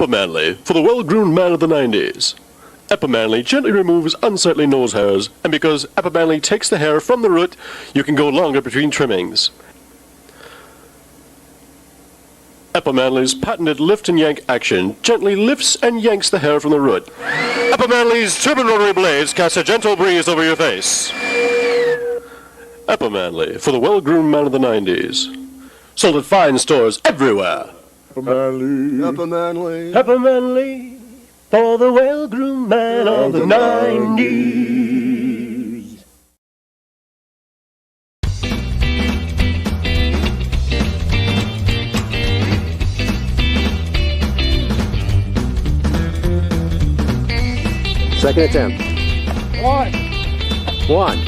Manly for the well-groomed man of the 90s. Manly gently removes unsightly nose hairs, and because Manly takes the hair from the root, you can go longer between trimmings. Manly's patented lift and yank action gently lifts and yanks the hair from the root. Manly's turbine rotary blades cast a gentle breeze over your face. Manly for the well-groomed man of the 90s. Sold at fine stores everywhere. Manly, Manly, for the well-groomed man of the 90s. Second attempt. One.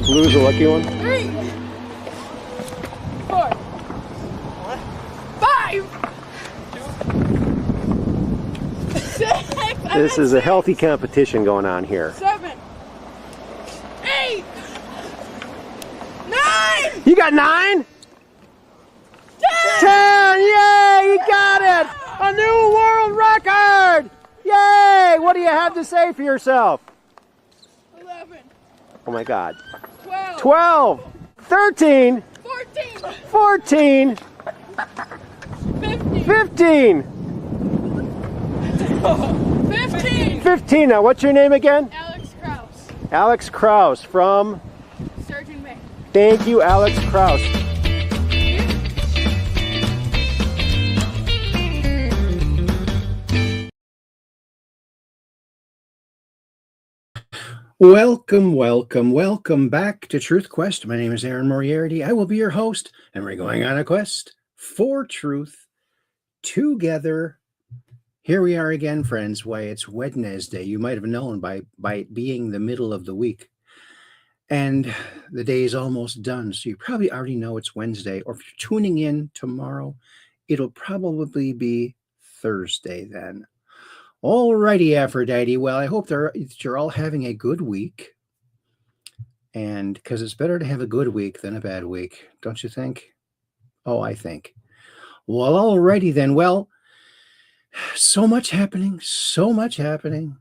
Blue's a lucky one. 3, 4, 5, 6. This is a healthy competition going on here. 7, 8, 9. You got 9? 10! Yay! You got it! A new world record! Yay! What do you have to say for yourself? 11, Oh my God. 12, 12, 13, 14, 14, 15, 15, 15. 15. Now, what's your name again? Alex Krause, Alex Krause from... Sturgeon Bay. Thank you, Alex Krause. Welcome, welcome, welcome back to Truth Quest. My name is Aaron Moriarity. I will be your host, and we're going on a quest for truth together. Here we are again, friends. Why, it's Wednesday. You might have known by it being the middle of the week. And the day is almost done, so you probably already know it's Wednesday. Or if you're tuning in tomorrow, it'll probably be Thursday then. Alrighty, Aphrodite. Well, I hope that you're all having a good week. And because it's better to have a good week than a bad week, don't you think? Oh, I think. Well, alrighty then. Well, so much happening, so much happening.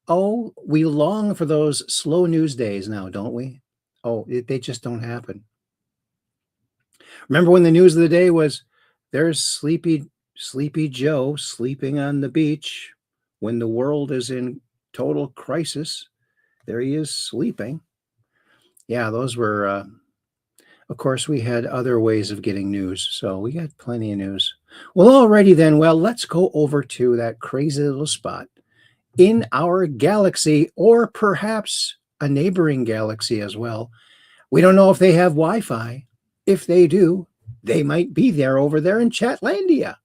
Oh, we long for those slow news days now, don't we? Oh, they just don't happen. Remember when the news of the day was, there's Sleepy Joe sleeping on the beach when the world is in total crisis. There he is sleeping. Yeah, those were, of course, we had other ways of getting news, so we got plenty of news. Well, alrighty then. Well, let's go over to that crazy little spot in our galaxy, or perhaps a neighboring galaxy as well. We don't know if they have Wi-Fi. If they do, they might be there over there in Chatlandia.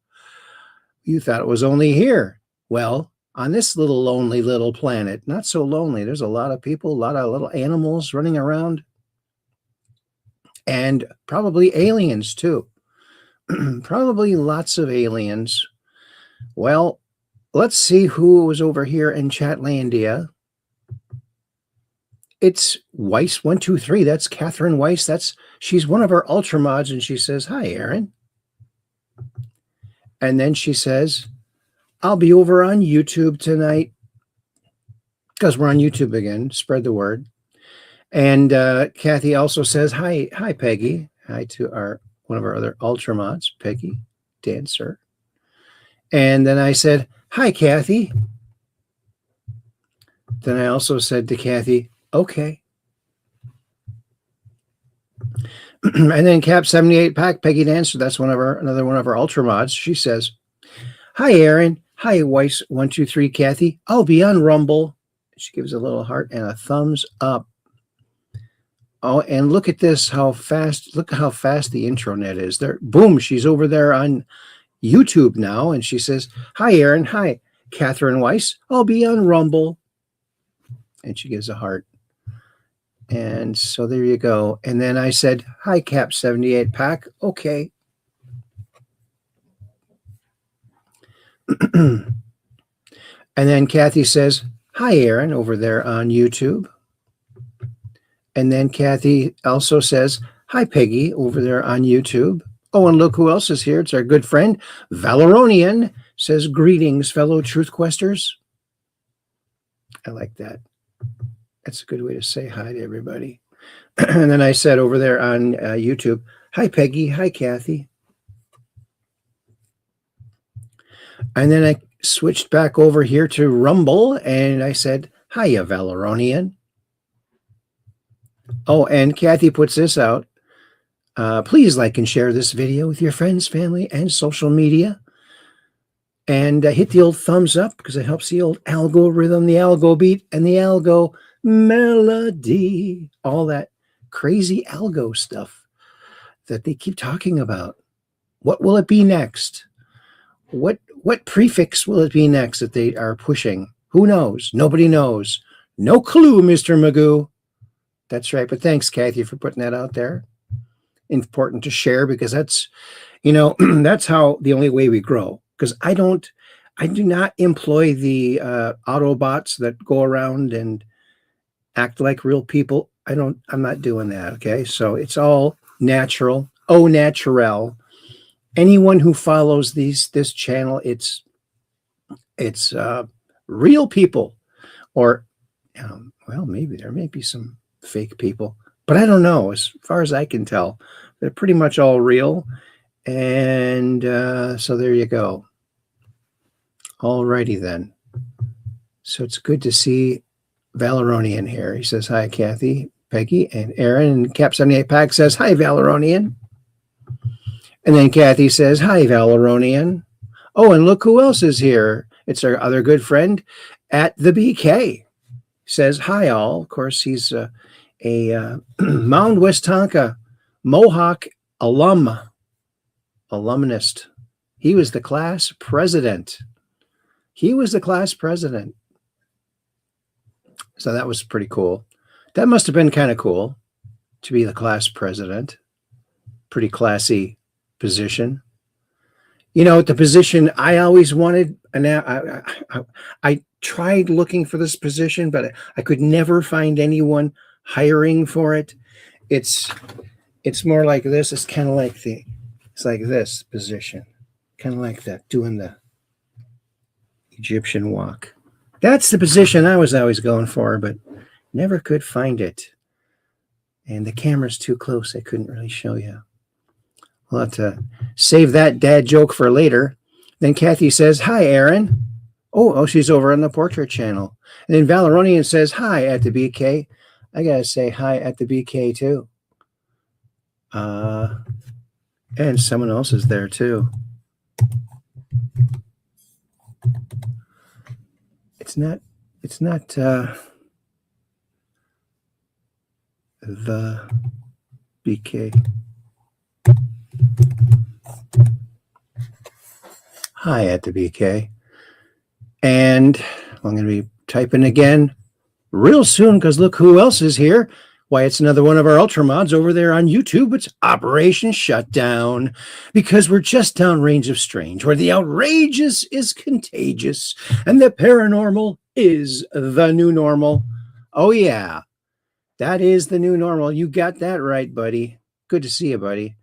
You thought it was only here. Well, on this little lonely little planet, not so lonely. There's a lot of people, a lot of little animals running around, and probably aliens too. Probably lots of aliens. Well, let's see who was over here in Chatlandia. It's Weiss123. That's Catherine Weiss. She's one of our Ultramods, and she says, "Hi, Aaron." And then she says, "I'll be over on YouTube tonight," because we're on YouTube again. Spread the word. And Kathy also says, "Hi, Peggy." Hi to one of our other Ultramods, Peggy Dancer. And then I said, "Hi, Kathy." Then I also said to Kathy, "Okay." And then Cap 78 Pack, Peggy Dancer, that's another one of our Ultramods. She says, "Hi, Aaron. Hi, Weiss123 Kathy. I'll be on Rumble." She gives a little heart and a thumbs up. Oh, and look at this, look how fast the intranet is. There, boom, she's over there on YouTube now, and she says, "Hi, Aaron. Hi. Catherine Weiss, I'll be on Rumble. And she gives a heart. And so there you go. And then I said, hi, Cap 78 Pack. Okay. And then Kathy says, hi, Aaron, over there on YouTube. And then Kathy also says, hi, Peggy, over there on YouTube. Oh, and look who else is here. It's our good friend, Valeronian, says, greetings, fellow Truth Questers. I like that. That's a good way to say hi to everybody. And then I said over there on YouTube, hi, Peggy. Hi, Kathy. And then I switched back over here to Rumble, and I said, hiya, Valeronian. Oh, and Kathy puts this out. Please like and share this video with your friends, family, and social media. And hit the old thumbs up because it helps the old algo rhythm, the algo beat, and the algo melody. All that crazy algo stuff that they keep talking about. What will it be next? What prefix will it be next that they are pushing? Who knows? Nobody knows. No clue, Mr. Magoo. That's right. But thanks, Kathy, for putting that out there. Important to share because that's, that's how the only way we grow. Because I do not employ the Autobots that go around and act like real people. I'm not doing that. Okay. So it's all natural. Au naturel. Anyone who follows this channel, it's real people, or well, maybe there may be some fake people, but I don't know. As far as I can tell, they're pretty much all real. And so there you go. Alrighty then. So it's good to see Valeronian here. He says hi, Kathy, Peggy, and Aaron. And Cap 78 Pack says hi, Valeronian. And then Kathy says, hi, Valeronian. Oh, and look who else is here. It's our other good friend at the BK. Says, hi, all. Of course, he's a Mound Westonka Mohawk alumnist. He was the class president. So that was pretty cool. That must have been kind of cool to be the class president. Pretty classy position. The position I always wanted, and I tried looking for this position, but I could never find anyone hiring for it. It's more like this. It's kind of like it's like this position, kind of like that, doing the Egyptian walk. That's the position I was always going for, but never could find it. And the camera's too close. I couldn't really show you. We'll have to save that dad joke for later. Then Kathy says, hi, Aaron. Oh, she's over on the portrait channel. And then Valeronian says, hi, at the BK. I got to say hi at the BK too. And someone else is there too. It's not the BK. Hi at the BK. And I'm going to be typing again real soon because look who else is here. Why, it's another one of our Ultra Mods over there on YouTube. It's Operation Shutdown because we're just downrange of strange, where the outrageous is contagious and the paranormal is the new normal. Oh, yeah, that is the new normal. You got that right, buddy. Good to see you, buddy.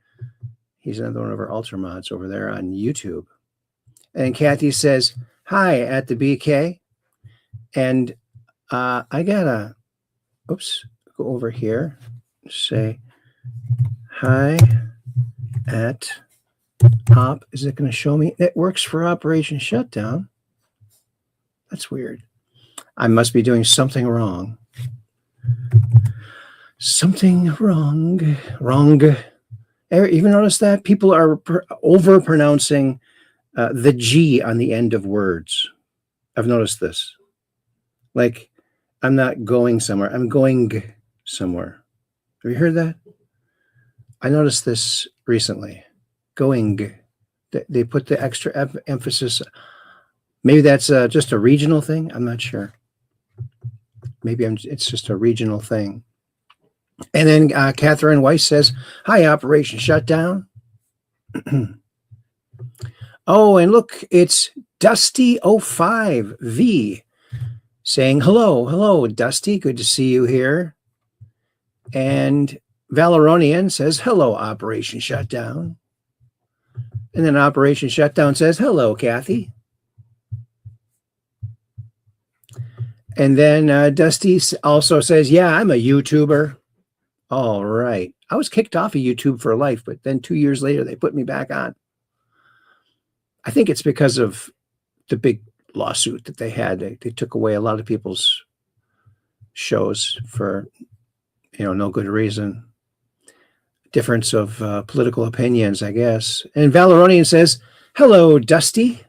He's another one of our Ultra Mods over there on YouTube. And Kathy says, hi at the BK. And I gotta, go over here, say hi at Op. Is it going to show me? It works for Operation Shutdown. That's weird. I must be doing something wrong. Something wrong. Even notice that people are over pronouncing the G on the end of words. I've noticed this. Like, I'm not going somewhere. I'm going somewhere. Have you heard that? I noticed this recently. Going. They put the extra emphasis Maybe that's just a regional thing. I'm not sure. Maybe it's just a regional thing. And then Catherine Weiss says, "Hi, Operation Shutdown." Oh, and look, it's Dusty05V saying, hello, Dusty. Good to see you here. And Valeronian says, hello, Operation Shutdown. And then Operation Shutdown says, hello, Kathy. And then Dusty also says, yeah, I'm a YouTuber. All right. I was kicked off of YouTube for life, but then 2 years later, they put me back on. I think it's because of the big lawsuit that they had. They took away a lot of people's shows for, no good reason. Difference of political opinions, I guess. And Valeronian says, hello, Dusty.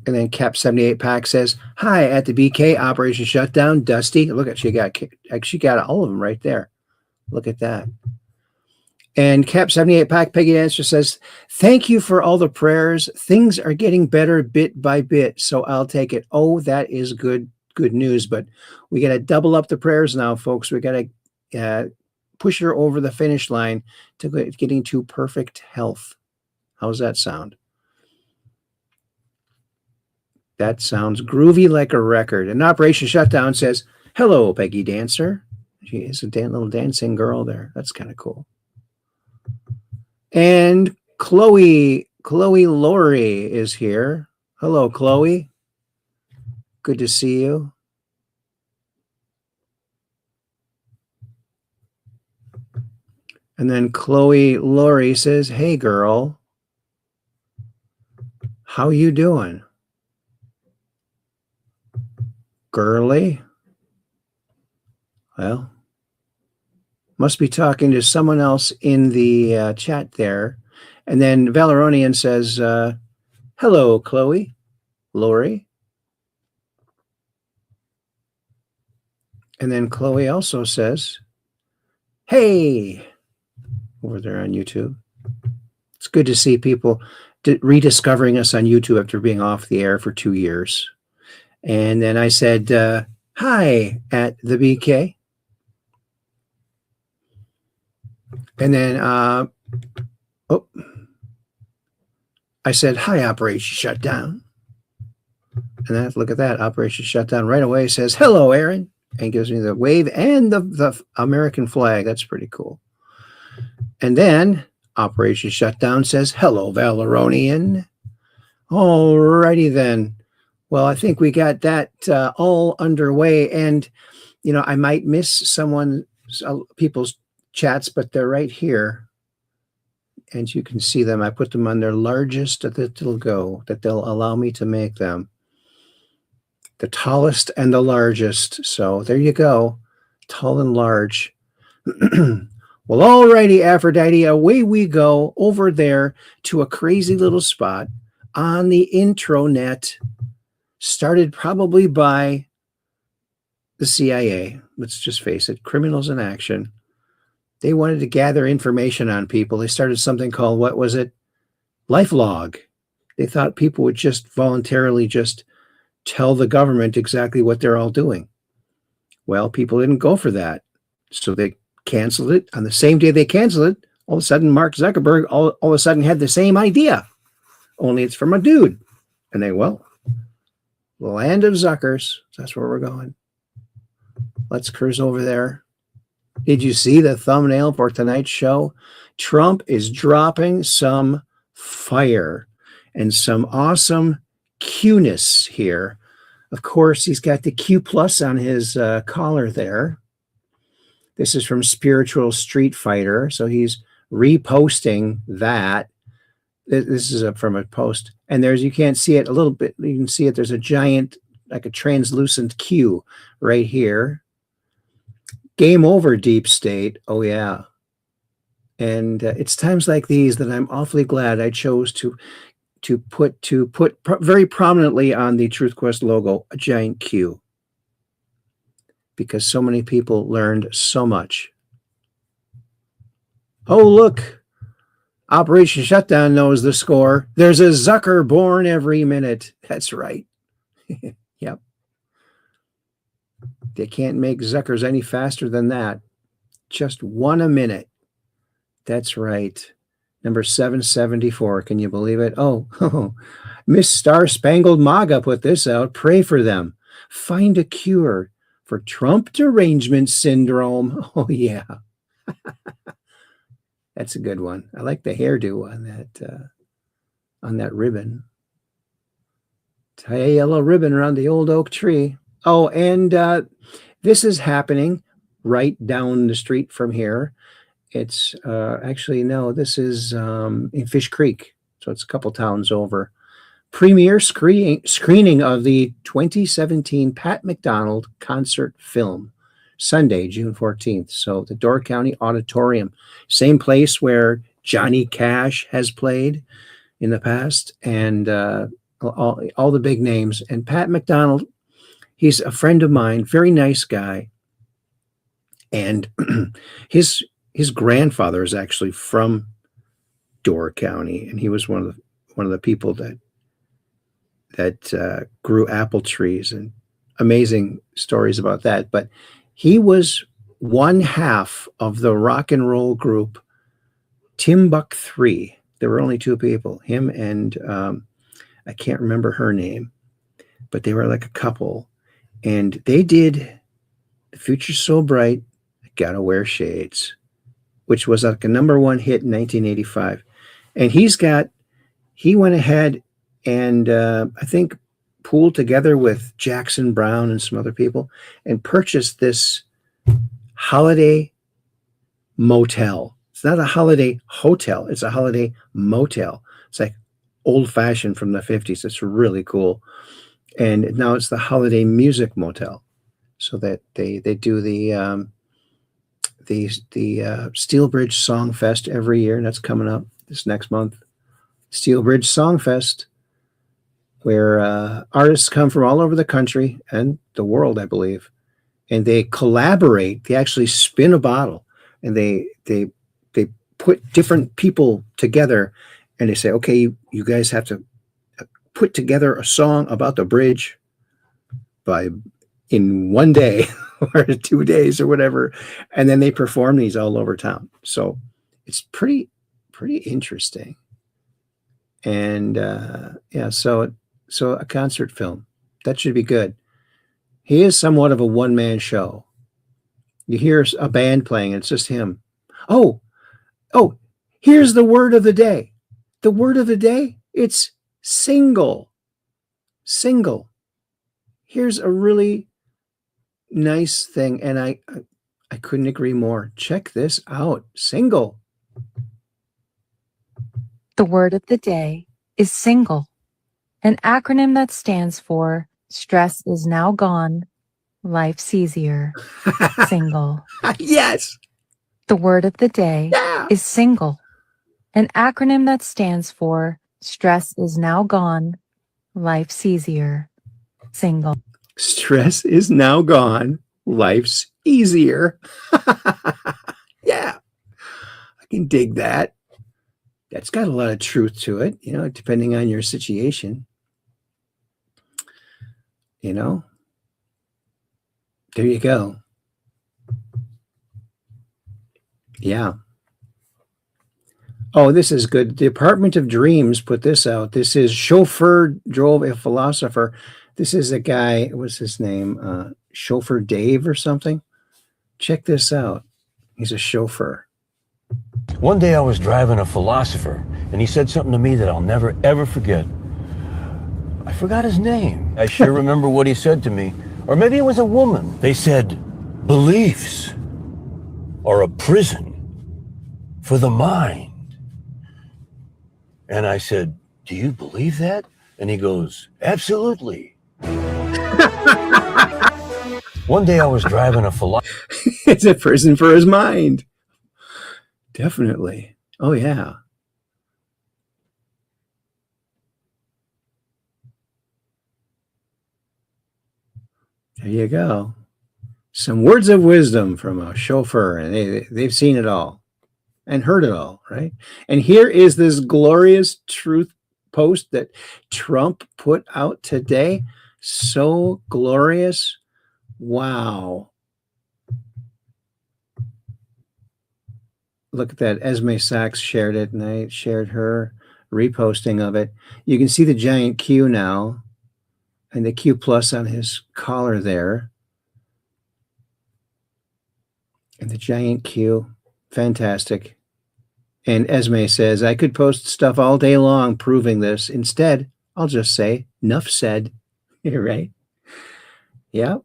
And then Cap 78 Pack says, hi, at the BK, Operation Shutdown, Dusty. Look at, she got all of them right there. Look at that. And Cap 78 Pack Peggy Dancer says, thank you for all the prayers. Things are getting better bit by bit, so I'll take it. Oh, that is good news. But we got to double up the prayers now, folks. We got to push her over the finish line to getting to perfect health. How's that sound? That sounds groovy like a record. And Operation Shutdown says, hello, Peggy Dancer. She is a little dancing girl there. That's kind of cool. And Chloe Laurie is here. Hello, Chloe. Good to see you. And then Chloe Laurie says, hey, girl. How you doing? Girly? Well, must be talking to someone else in the chat there. And then Valeronian says, hello, Chloe, Lori. And then Chloe also says, hey, over there on YouTube. It's good to see people rediscovering us on YouTube after being off the air for 2 years. And then I said, hi, at the BK. And then, I said, hi, Operation Shutdown. And then look at that, Operation Shutdown right away says, hello, Aaron, and gives me the wave and the American flag. That's pretty cool. And then Operation Shutdown says, hello, Valeronian. All righty then. Well, I think we got that all underway. And, I might miss people's chats, but they're right here. And you can see them. I put them on their largest that they'll allow me to make them. The tallest and the largest. So there you go. Tall and large. Well, alrighty, Aphrodite, away we go over there to a crazy little spot on the intranet, started probably by the CIA. Let's just face it, criminals in action. They wanted to gather information on people. They started something called, what was it? LifeLog. They thought people would just voluntarily just tell the government exactly what they're all doing. Well, people didn't go for that. So they canceled it. On the same day they canceled it, all of a sudden Mark Zuckerberg all of a sudden had the same idea. Only it's from a dude. And they, the land of Zuckers. That's where we're going. Let's cruise over there. Did you see the thumbnail for tonight's show? Trump is dropping some fire and some awesome Q-ness here. Of course, he's got the Q plus on his collar there. This is from Spiritual Street Fighter. So he's reposting that. This is from a post. And you can't see it a little bit. You can see it. There's a giant, like a translucent Q right here. Game over, Deep State. Oh, yeah. And it's times like these that I'm awfully glad I chose to put very prominently on the Truth Quest logo a giant Q, because so many people learned so much. Oh, look, Operation Shutdown knows the score. There's a Zucker born every minute. That's right. Yep. They can't make Zuckers any faster than that. Just one a minute. That's right. Number 774. Can you believe it? Oh, Miss Star Spangled MAGA put this out. Pray for them. Find a cure for Trump derangement syndrome. Oh, yeah. That's a good one. I like the hairdo on that ribbon. Tie a yellow ribbon around the old oak tree. Oh, and this is happening right down the street from here. It's actually, no, this is in Fish Creek. So it's a couple towns over. Premiere screening of the 2017 Pat McDonald concert film, Sunday, June 14th. So the Door County Auditorium, same place where Johnny Cash has played in the past, and all the big names. And Pat McDonald, he's a friend of mine, very nice guy. And his grandfather is actually from Door County, and he was one of the people that grew apple trees, and amazing stories about that. But he was one half of the rock and roll group Timbuk 3. There were only two people, him and I can't remember her name, but they were like a couple, and they did The Future's So Bright, I Gotta Wear Shades, which was like a #1 hit in 1985. And he went ahead and I think pooled together with Jackson Browne and some other people and purchased this holiday motel. It's not a holiday hotel. It's a holiday motel. It's like old fashioned from the 50s. It's really cool. And now it's the Holiday Music Motel. So that they do the Steel Bridge Song Fest every year. And that's coming up this next month. Steel Bridge Song Fest, where artists come from all over the country and the world, I believe, and they collaborate. They actually spin a bottle, and they put different people together, and they say, okay, you guys have to put together a song about the bridge in one day or 2 days or whatever, and then they perform these all over town. So it's pretty interesting. And yeah, so a concert film that should be good. He is somewhat of a one-man show. You hear a band playing, and it's just him. Oh, here's the word of the day. The word of the day, it's single. Single. Here's a really nice thing, and I couldn't agree more. Check this out. Single. The word of the day is single, an acronym that stands for stress is now gone, life's easier. Single. Yes. The word of the day is single, an acronym that stands for stress is now gone, life's easier. Single. Stress is now gone, life's easier. Yeah, I can dig that. That's got a lot of truth to it, depending on your situation. There you go. Yeah. Oh, this is good. The Department of Dreams put this out. This is Chauffeur Drove a Philosopher. This is a guy, what's his name? Chauffeur Dave or something? Check this out. He's a chauffeur. One day I was driving a philosopher, and he said something to me that I'll never, ever forget. I forgot his name. I sure remember what he said to me. Or maybe it was a woman. They said, beliefs are a prison for the mind. And I said, do you believe that? And he goes, absolutely. One day I was driving a philosopher. It's a prison for his mind. Definitely. Oh, yeah. There you go. Some words of wisdom from a chauffeur, and they've seen it all. and heard it all, right? And here is this glorious truth post that Trump put out today. So glorious. Wow. Look at that. Esme Sachs shared it, and I shared her reposting of it. You can see the giant Q now, and the Q plus on his collar there. And the giant Q. Fantastic. And Esme says, I could post stuff all day long proving this. Instead, I'll just say, enough said. You're right. Yeah.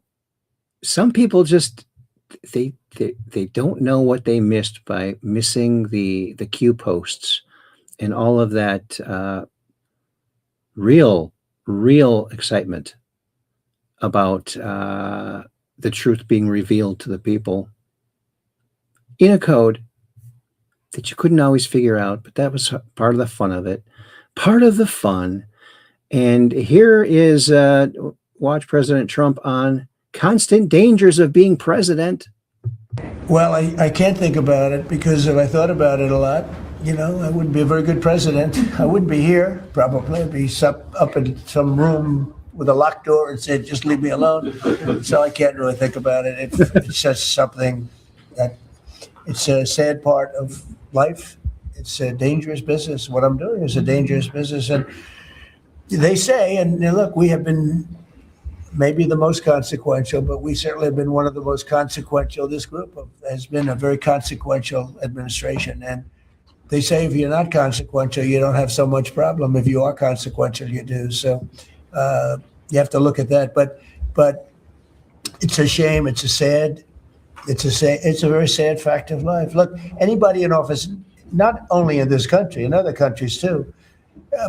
Some people just, they don't know what they missed by missing the Q posts and all of that real excitement about the truth being revealed to the people in a code that you couldn't always figure out, but that was part of the fun of it. Part of the fun. And here is watch President Trump on constant dangers of being president. Well, I can't think about it, because if I thought about it a lot, I wouldn't be a very good president. I wouldn't be here, probably. I'd be up in some room with a locked door and said, just leave me alone. So I can't really think about it. It's just something that, it's a sad part of life. It's a dangerous business. What I'm doing is a dangerous business. And they say, and look, we have been maybe the most consequential, but we certainly have been one of the most consequential. This group has been a very consequential administration. And they say if you're not consequential, you don't have so much problem. If you are consequential, you do. So you have to look at that. But it's a shame. It's a very sad fact of life. Look, anybody in office, not only in this country, in other countries too,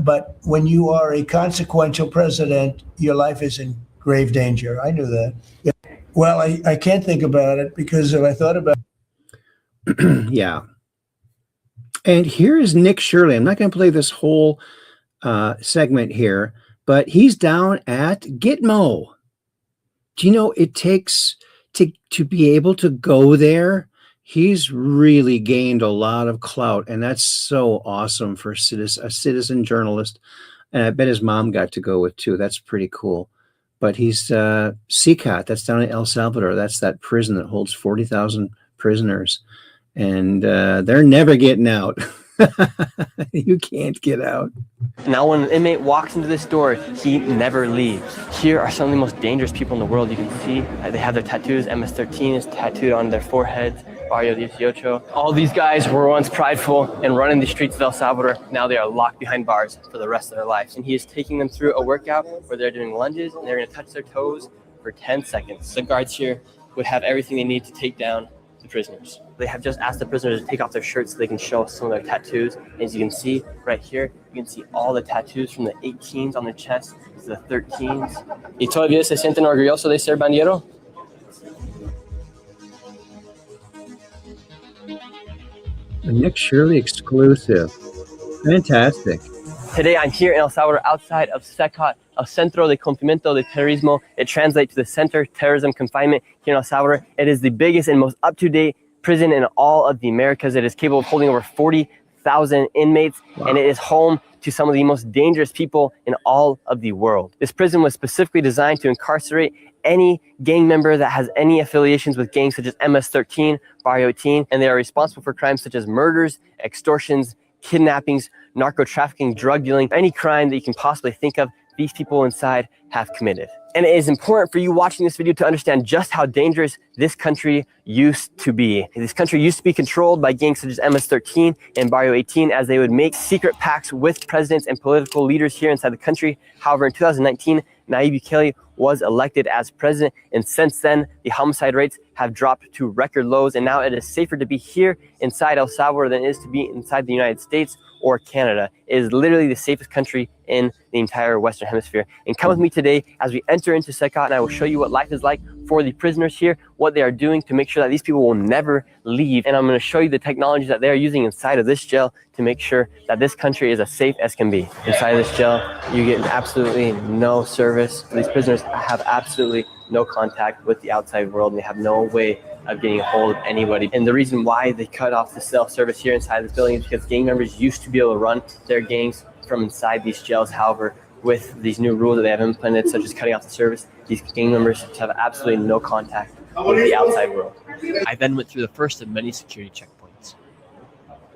but when you are a consequential president, your life is in grave danger. I knew that. Yeah. Well, I can't think about it, because if I thought about it. Yeah. And here is Nick Shirley. I'm not going to play this whole segment here, but he's down at Gitmo. Do you know it takes to be able to go there? He's really gained a lot of clout, and that's so awesome for a citizen journalist. And I bet his mom got to go with too. That's pretty cool. But he's CCOT. That's down in El Salvador. That's that prison that holds 40,000 prisoners, and they're never getting out. You can't get out. Now when an inmate walks into this door, he never leaves. Here are some of the most dangerous people in the world. You can see they have their tattoos. MS-13 is tattooed on their foreheads. Barrio 18. All these guys were once prideful and running the streets of El Salvador. Now they are locked behind bars for the rest of their lives. And he is taking them through a workout where they're doing lunges and they're going to touch their toes for 10 seconds. The guards here would have everything they need to take down the prisoners. They have just asked the prisoners to take off their shirts so they can show some of their tattoos. As you can see right here, you can see all the tattoos from the 18s on their chest to the 13s. ¿Y todavía se sienten orgullosos de ser bandero? A Nick Shirley exclusive. Fantastic. Today I'm here in El Salvador outside of CECOT, El Centro de Confinamiento de Terrorismo. It translates to the Center Terrorism Confinement here in El Salvador. It is the biggest and most up-to-date prison in all of the Americas. It is capable of holding over 40,000 inmates, and it is home to some of the most dangerous people in all of the world. This prison was specifically designed to incarcerate any gang member that has any affiliations with gangs such as MS-13, Barrio 18, and they are responsible for crimes such as murders, extortions, kidnappings, narco trafficking, drug dealing, any crime that you can possibly think of, these people inside have committed. And it is important for you watching this video to understand just how dangerous this country used to be. This country used to be controlled by gangs such as MS-13 and Barrio 18, as they would make secret pacts with presidents and political leaders here inside the country. However, in 2019, Nayib Bukele was elected as president, and since then, the homicide rates have dropped to record lows, and now it is safer to be here inside El Salvador than it is to be inside the United States or Canada. It is literally the safest country in the entire Western Hemisphere. And come with me today as we enter into Secot, and I will show you what life is like for the prisoners here, what they are doing to make sure that these people will never leave. And I'm going to show you the technologies that they are using inside of this jail to make sure that this country is as safe as can be. Inside of this jail, you get absolutely no service. These prisoners have absolutely no contact with the outside world, and they have no way of getting a hold of anybody. And the reason why they cut off the cell service here inside this building is because gang members used to be able to run their gangs from inside these jails. However, with these new rules that they have implemented, such as cutting off the service, these gang members have absolutely no contact with the outside world. I then went through the first of many security checkpoints.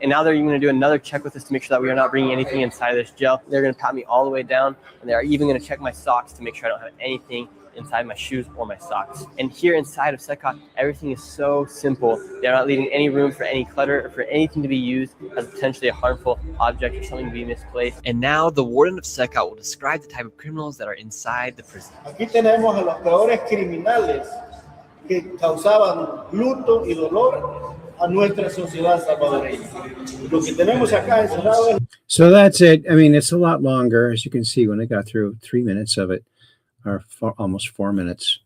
And now they're even going to do another check with us to make sure that we are not bringing anything inside of this jail. They're going to pat me all the way down, and they are even going to check my socks to make sure I don't have anything inside my shoes or my socks. And here inside of Secot, everything is so simple. They're not leaving any room for any clutter or for anything to be used as potentially a harmful object or something to be misplaced. And now the warden of Secot will describe the type of criminals that are inside the prison. Aquí tenemos a los peores criminales que causaban luto y dolor a nuestra sociedad salvadoreña. Lo que tenemos acá encerrado es... So that's it. I mean, it's a lot longer, as you can see when I got through 3 minutes of it, or almost 4 minutes,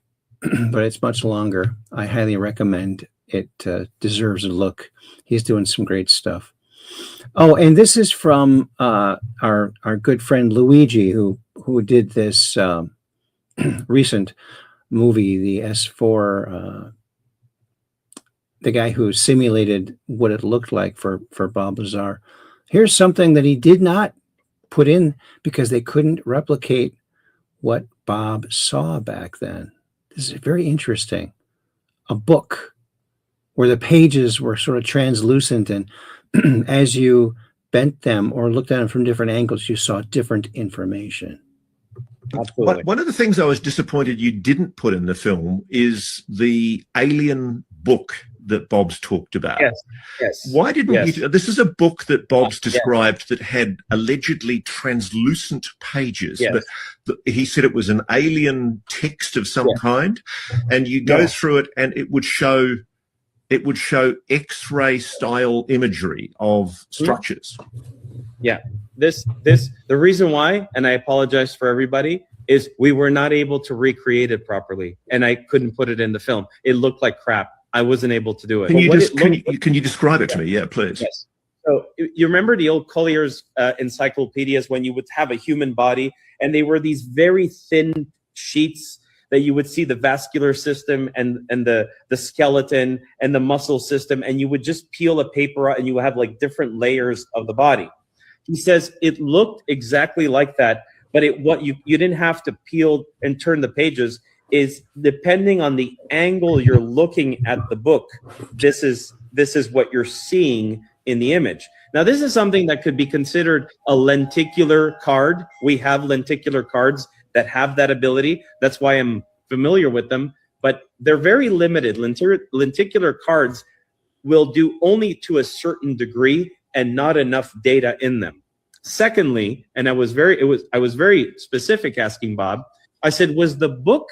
but it's much longer. I highly recommend it. Deserves a look. He's doing some great stuff. Oh, and this is from our good friend Luigi, who did this recent movie, the S4. The guy who simulated what it looked like for Bob Lazar. Here's something that he did not put in because they couldn't replicate what Bob saw back then. This is very interesting. A book where the pages were sort of translucent, and as you bent them or looked at them from different angles, you saw different information. Absolutely. One of the things I was disappointed you didn't put in the film is the alien book that Bob's talked about. Yes. Why didn't you? This is a book that Bob's described that had allegedly translucent pages, but he said it was an alien text of some kind, and you go through it, and it would show X-ray style imagery of structures. Yeah, the reason why, and I apologize for everybody, is we were not able to recreate it properly, and I couldn't put it in the film. It looked like crap. I wasn't able to do it. Can you describe it to me? Yeah, please. Yes. So you remember the old Collier's encyclopedias when you would have a human body, and they were these very thin sheets that you would see the vascular system and the skeleton and the muscle system, and you would just peel a paper out and you would have like different layers of the body. He says it looked exactly like that, but what you didn't have to peel and turn the pages. Is depending on the angle you're looking at the book, this is what you're seeing in the image. Now, this is something that could be considered a lenticular card. We have lenticular cards that have that ability. That's why I'm familiar with them, but they're very limited. Lenticular cards will do only to a certain degree and not enough data in them. Secondly, and I was very specific asking Bob, I said, was the book...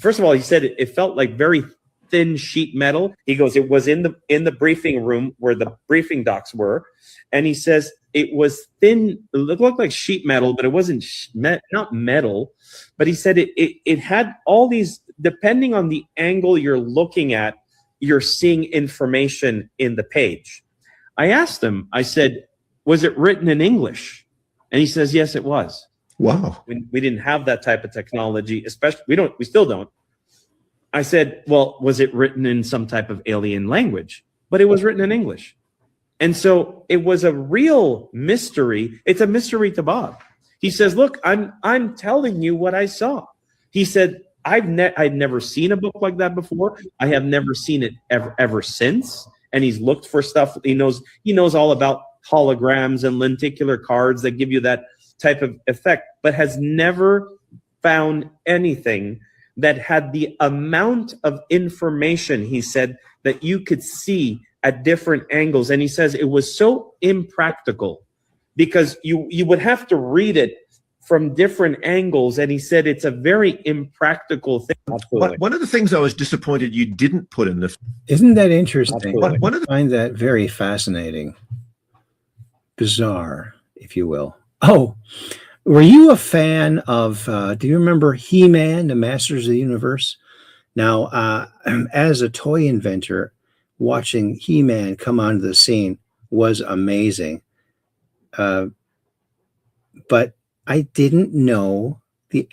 First of all, he said it felt like very thin sheet metal. He goes, it was in the briefing room where the briefing docs were, and he says it was thin. It looked like sheet metal, but it wasn't not metal. But he said it had all these. Depending on the angle you're looking at, you're seeing information in the page. I asked him. I said, "Was it written in English?" And he says, "Yes, it was." Wow. We didn't have that type of technology, especially we still don't. I said, well, was it written in some type of alien language? But it was written in English. And so it was a real mystery. It's a mystery to Bob. He says, look, I'm telling you what I saw. He said, I'd never seen a book like that before. I have never seen it ever since. And he's looked for stuff. He knows all about holograms and lenticular cards that give you that type of effect, but has never found anything that had the amount of information, he said, that you could see at different angles. And he says it was so impractical because you would have to read it from different angles. And he said it's a very impractical thing. One of the things I was disappointed you didn't put in the... Isn't that interesting? I find that very fascinating. Bizarre, if you will. Oh, Were you a fan of, do you remember He-Man, the Masters of the Universe? Now, as a toy inventor, watching He-Man come onto the scene was amazing. But I didn't know the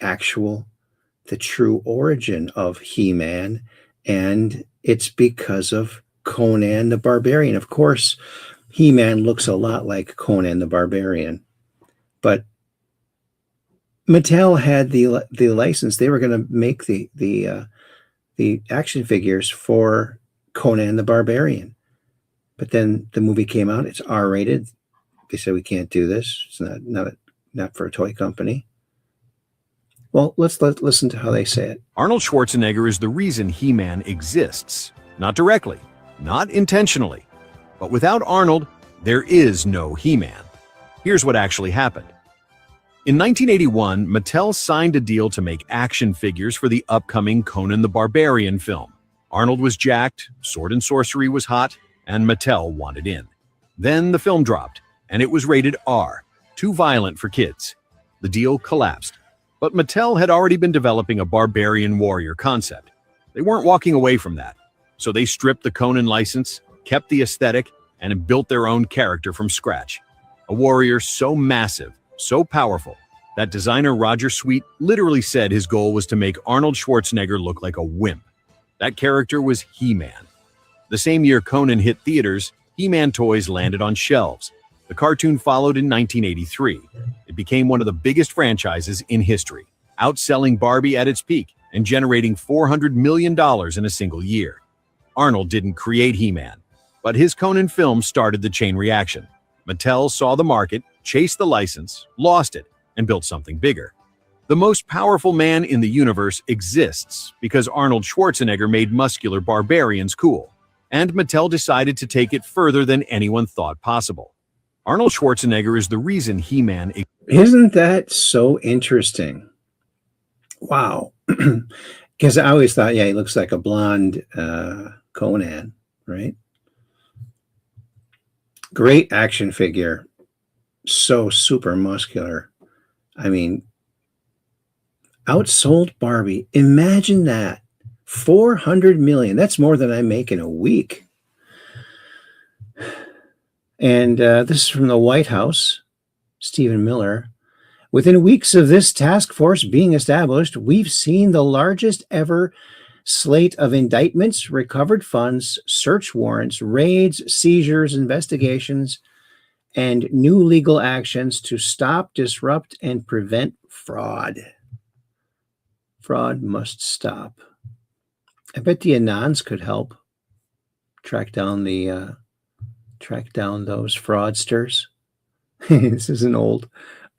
true origin of He-Man, and it's because of Conan the Barbarian. Of course, He-Man looks a lot like Conan the Barbarian, but Mattel had the license. They were going to make the action figures for Conan the Barbarian, but then the movie came out. It's R-rated. They said we can't do this. It's not for a toy company. Well, let's listen to how they say it. Arnold Schwarzenegger is the reason He-Man exists. Not directly, not intentionally, but without Arnold, there is no He-Man. Here's what actually happened. In 1981, Mattel signed a deal to make action figures for the upcoming Conan the Barbarian film. Arnold was jacked, sword and sorcery was hot, and Mattel wanted in. Then the film dropped, and it was rated R, too violent for kids. The deal collapsed. But Mattel had already been developing a barbarian warrior concept. They weren't walking away from that. So they stripped the Conan license, kept the aesthetic, and built their own character from scratch. A warrior so massive, so powerful, that designer Roger Sweet literally said his goal was to make Arnold Schwarzenegger look like a wimp. That character was He-Man. The same year Conan hit theaters, He-Man toys landed on shelves. The cartoon followed in 1983. It became one of the biggest franchises in history, outselling Barbie at its peak and generating $400 million in a single year. Arnold didn't create He-Man, but his Conan film started the chain reaction. Mattel saw the market, chased the license, lost it, and built something bigger. The most powerful man in the universe exists because Arnold Schwarzenegger made muscular barbarians cool, and Mattel decided to take it further than anyone thought possible. Arnold Schwarzenegger is the reason He-Man. Isn't that so interesting? Wow. Because I always thought, yeah, he looks like a blonde Conan, right? Great action figure. So super muscular. I mean, outsold Barbie. Imagine that. 400 million. That's more than I make in a week. And this is from the White House, Stephen Miller. Within weeks of this task force being established, we've seen the largest ever slate of indictments, recovered funds, search warrants, raids, seizures, investigations, and new legal actions to stop, disrupt, and prevent fraud. Fraud must stop. I bet the Anons could help track down those fraudsters. This isn't old.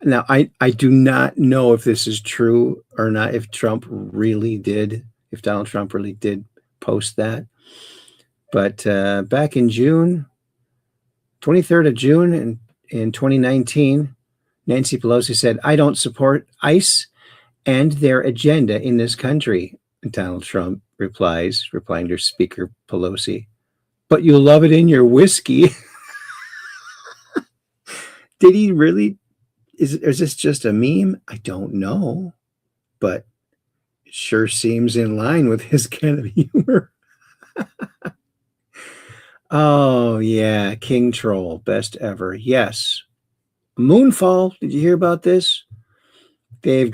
Now, I do not know if this is true or not, if Donald Trump really did post that. But back in June, 23rd of June in 2019, Nancy Pelosi said, "I don't support ICE and their agenda in this country." And Donald Trump replying to Speaker Pelosi, "But you love it in your whiskey." Did he really? Is this just a meme? I don't know, but it sure seems in line with his kind of humor. Oh, yeah. King Troll, best ever. Yes. Moonfall. Did you hear about this? The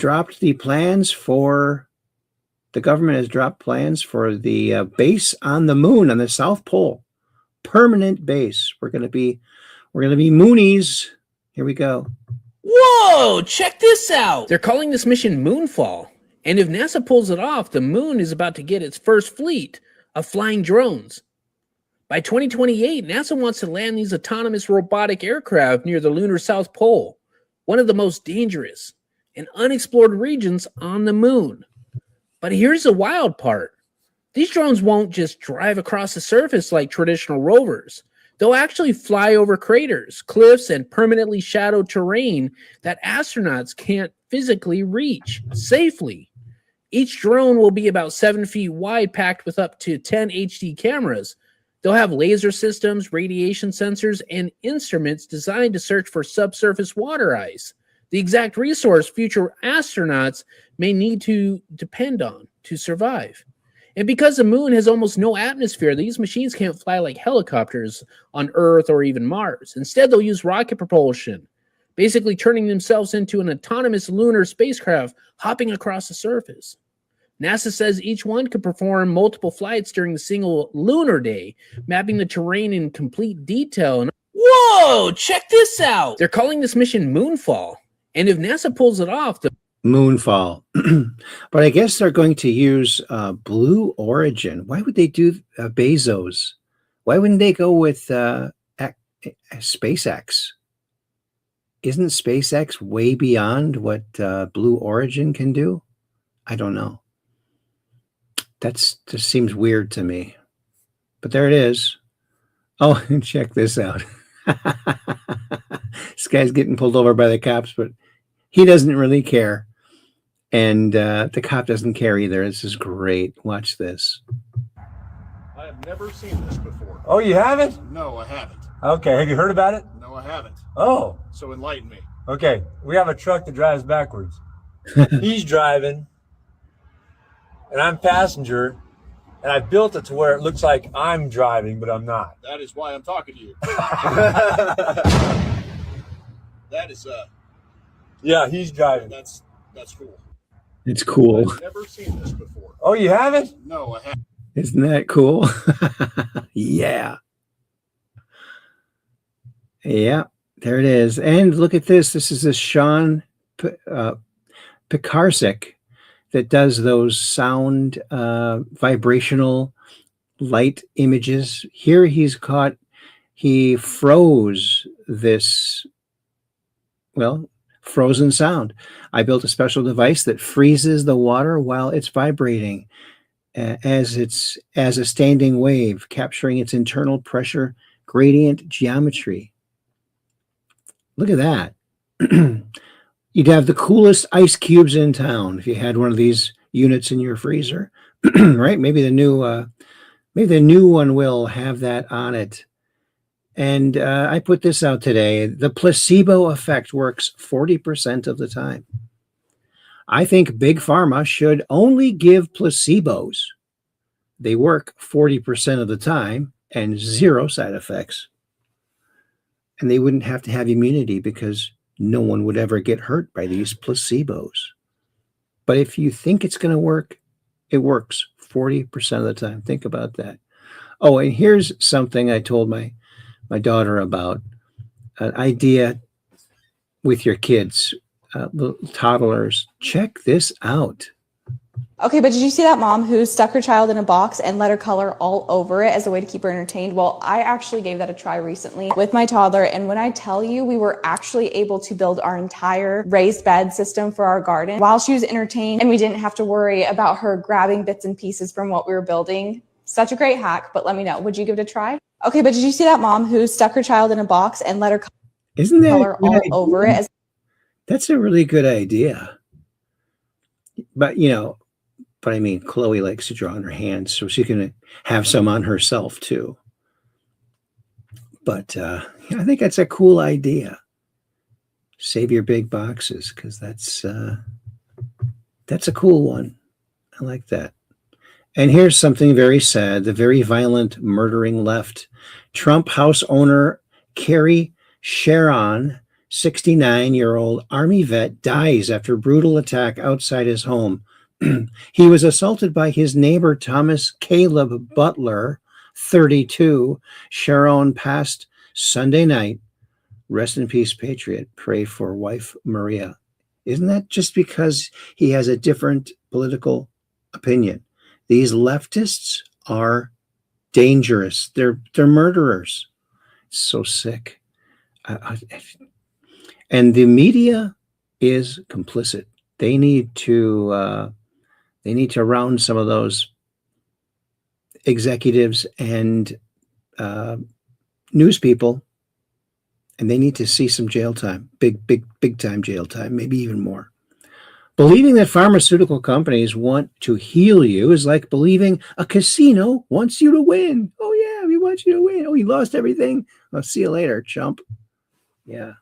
government has dropped plans for the base on the moon, on the South Pole. Permanent base. We're going to be Moonies. Here we go. Whoa, check this out. They're calling this mission Moonfall. And if NASA pulls it off, the moon is about to get its first fleet of flying drones. By 2028, NASA wants to land these autonomous robotic aircraft near the lunar South Pole, one of the most dangerous and unexplored regions on the moon. But here's the wild part. These drones won't just drive across the surface like traditional rovers. They'll actually fly over craters, cliffs, and permanently shadowed terrain that astronauts can't physically reach safely. Each drone will be about 7 feet wide, packed with up to 10 HD cameras. They'll have laser systems, radiation sensors, and instruments designed to search for subsurface water ice, the exact resource future astronauts may need to depend on to survive. And because the moon has almost no atmosphere, these machines can't fly like helicopters on Earth or even Mars. Instead, they'll use rocket propulsion, basically turning themselves into an autonomous lunar spacecraft hopping across the surface. NASA says each one could perform multiple flights during the single lunar day, mapping the terrain in complete detail. And whoa, check this out! They're calling this mission Moonfall. And if NASA pulls it off, the Moonfall. But I guess they're going to use Blue Origin. Why would they do Bezos? Why wouldn't they go with SpaceX? Isn't SpaceX way beyond what Blue Origin can do? I don't know. That just seems weird to me. But there it is. Oh, and check this out. This guy's getting pulled over by the cops, but he doesn't really care. And the cop doesn't care either. This is great. Watch this. I have never seen this before. Oh, you haven't? No, I haven't. Okay, have you heard about it? No, I haven't. Oh. So enlighten me. Okay, we have a truck that drives backwards. He's driving, and I'm passenger, and I built it to where it looks like I'm driving, but I'm not. That is why I'm talking to you. That is Yeah, he's driving. That's cool. It's cool. I've never seen this before. Oh, you haven't? No, I haven't. Isn't that cool? Yeah. Yeah, there it is. And look at this. This is a Sean Pekarsik that does those sound vibrational light images. Here he froze this, frozen sound. I built a special device that freezes the water while it's vibrating as a standing wave, capturing its internal pressure gradient geometry. Look at that. You'd have the coolest ice cubes in town if you had one of these units in your freezer, right? Maybe the new one will have that on it. And I put this out today. The placebo effect works 40% of the time. I think Big Pharma should only give placebos. They work 40% of the time and 0 side effects. And they wouldn't have to have immunity because no one would ever get hurt by these placebos. But if you think it's going to work, it works 40% of the time. Think about that. Oh, and here's something I told my daughter about, an idea with your kids, little toddlers. Check this out. Okay, but did you see that mom who stuck her child in a box and let her color all over it as a way to keep her entertained? Well, I actually gave that a try recently with my toddler. And when I tell you, we were actually able to build our entire raised bed system for our garden while she was entertained, and we didn't have to worry about her grabbing bits and pieces from what we were building. Such a great hack, but let me know. Would you give it a try? Okay, but did you see that mom who stuck her child in a box and let her color all over it? That's a really good idea. But, I mean, Chloe likes to draw on her hands, so she can have some on herself too. But I think that's a cool idea. Save your big boxes, because that's a cool one. I like that. And here's something very sad. The very violent, murdering left. Trump House owner Kerry Sharon, 69-year-old Army vet, dies after brutal attack outside his home. He was assaulted by his neighbor, Thomas Caleb Butler, 32. Sharon passed Sunday night. Rest in peace, patriot. Pray for wife Maria. Isn't that just because he has a different political opinion? These leftists are dangerous. They're murderers. It's so sick. And the media is complicit. They need to round some of those executives and news people, and they need to see some jail time, big time jail time, maybe even more. Believing that pharmaceutical companies want to heal you is like believing a casino wants you to win. Oh yeah, we want you to win. Oh, you lost everything. I'll see you later, chump. Yeah.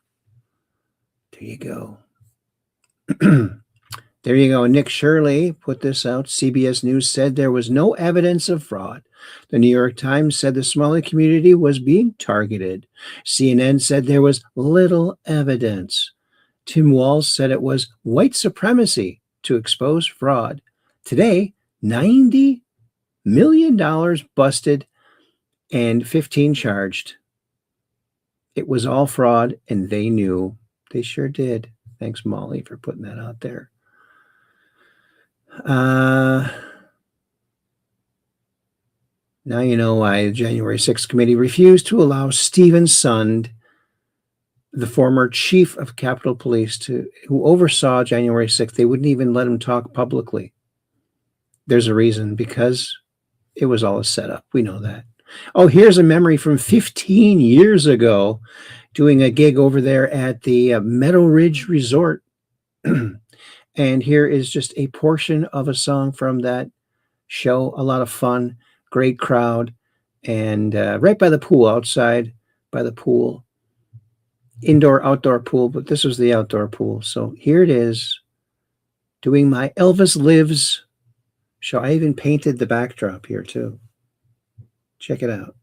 There you go. There you go. Nick Shirley put this out. CBS News said there was no evidence of fraud. The New York Times said the Somali community was being targeted. CNN said there was little evidence. Tim Walz said it was white supremacy to expose fraud. Today, $90 million busted and 15 charged. It was all fraud, and they knew. They sure did. Thanks, Molly, for putting that out there. Now you know why the January 6th committee refused to allow Stephen Sund, the former chief of Capitol Police, who oversaw January 6th. They wouldn't even let him talk publicly. There's a reason, because it was all a setup. We know that. Oh, here's a memory from 15 years ago, doing a gig over there at the Meadow Ridge Resort. And here is just a portion of a song from that show. A lot of fun, great crowd, and right by the pool, outside by the pool. Indoor, outdoor pool, but this was the outdoor pool. So here it is, doing my Elvis Lives show. I even painted the backdrop here too. Check it out.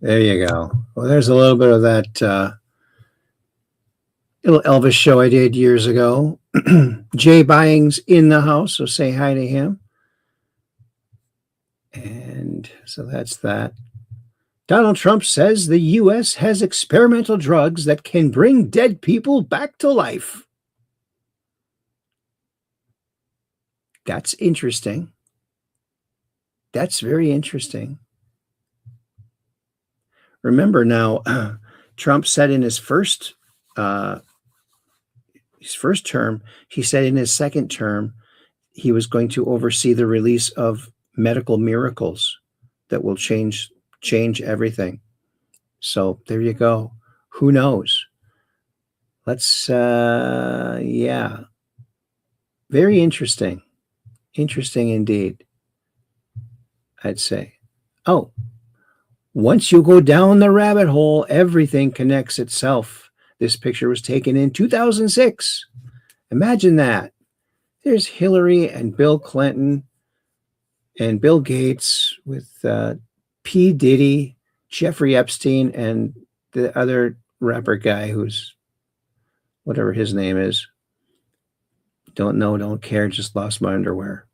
There you go. Well, there's a little bit of that little Elvis show I did years ago. Jay Bying's in the house, so say hi to him. And so that's that. Donald Trump says the U.S. has experimental drugs that can bring dead people back to life. That's interesting. That's very interesting. Remember now, Trump said in his first term, he said in his second term, he was going to oversee the release of medical miracles that will change everything. So there you go. Who knows? Let's, yeah. Very interesting. Interesting indeed, I'd say. Oh, once you go down the rabbit hole, everything connects itself. This picture was taken in 2006. Imagine that. There's Hillary and Bill Clinton and Bill Gates with P. Diddy, Jeffrey Epstein, and the other rapper guy who's whatever his name is. Don't know, don't care, just lost my underwear.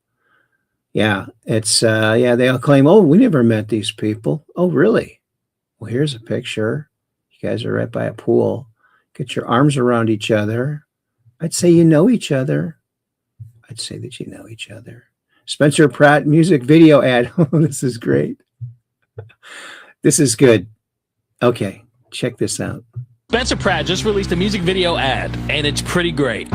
Yeah, it's, yeah, they all claim, oh, we never met these people. Oh, really? Well, here's a picture. You guys are right by a pool. Get your arms around each other. I'd say you know each other. I'd say that you know each other. Spencer Pratt music video ad. Oh, this is great. This is good. Okay, check this out. Spencer Pratt just released a music video ad, and it's pretty great.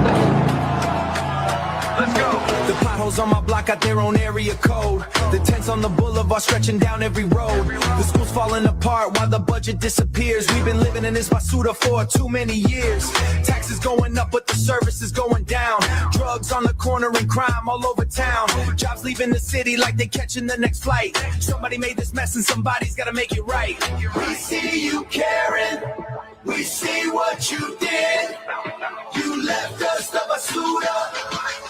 Let's go. The potholes on my block got their own area code. The tents on the boulevard stretching down every road. The school's falling apart while the budget disappears. We've been living in this basura for too many years. Taxes going up, but the service is going down. Drugs on the corner and crime all over town. Jobs leaving the city like they catching the next flight. Somebody made this mess and somebody's gotta make it right. We see you caring. We see what you did. You left us the basura.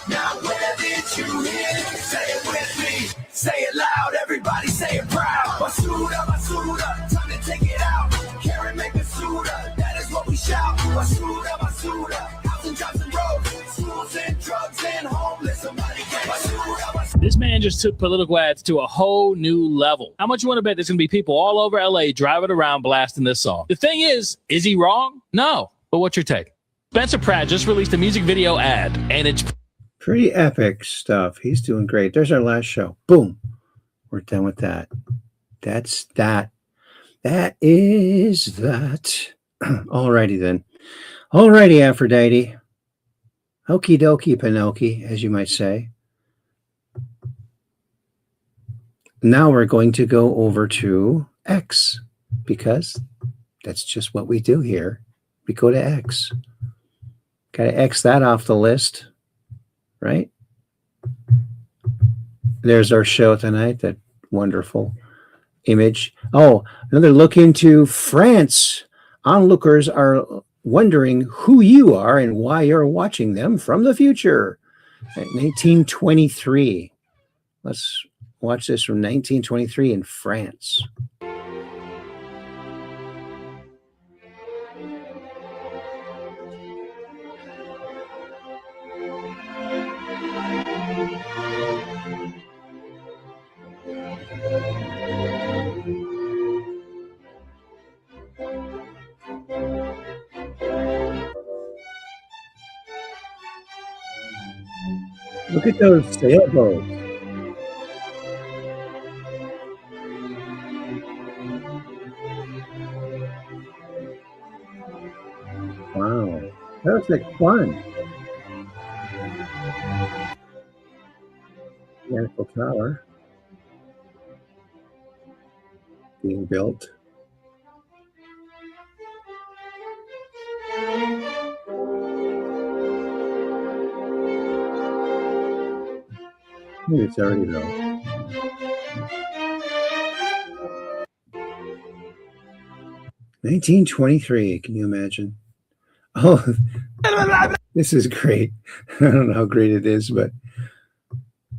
Now where did you hit? Say it with me. Say it loud. Everybody say it proud. Basura, basura. Time to take it out. Karen make basura. That is what we shout. Basura, basura. House and jobs and roads. Schools and drugs and homeless. Somebody get basura, basura. This man just took political ads to a whole new level. How much you want to bet there's going to be people all over LA driving around blasting this song? The thing is he wrong? No. But what's your take? Spencer Pratt just released a music video ad, and it's pretty epic stuff. He's doing great. There's our last show. Boom. We're done with that. That's that. That is that. Alrighty then. Alrighty, Aphrodite. Okie dokie, Pinocchio, as you might say. Now we're going to go over to X, because that's just what we do here. We go to X. Got to X that off the list, right? There's our show tonight, that wonderful image. Oh, another look into France. Onlookers are wondering who you are and why you're watching them from the future. 1923. Let's watch this from 1923 in France. Look at those sailboats. Wow, that looks like fun. The Eiffel Tower being built. Maybe it's already though. $1923. Can you imagine? Oh, this is great. I don't know how great it is, but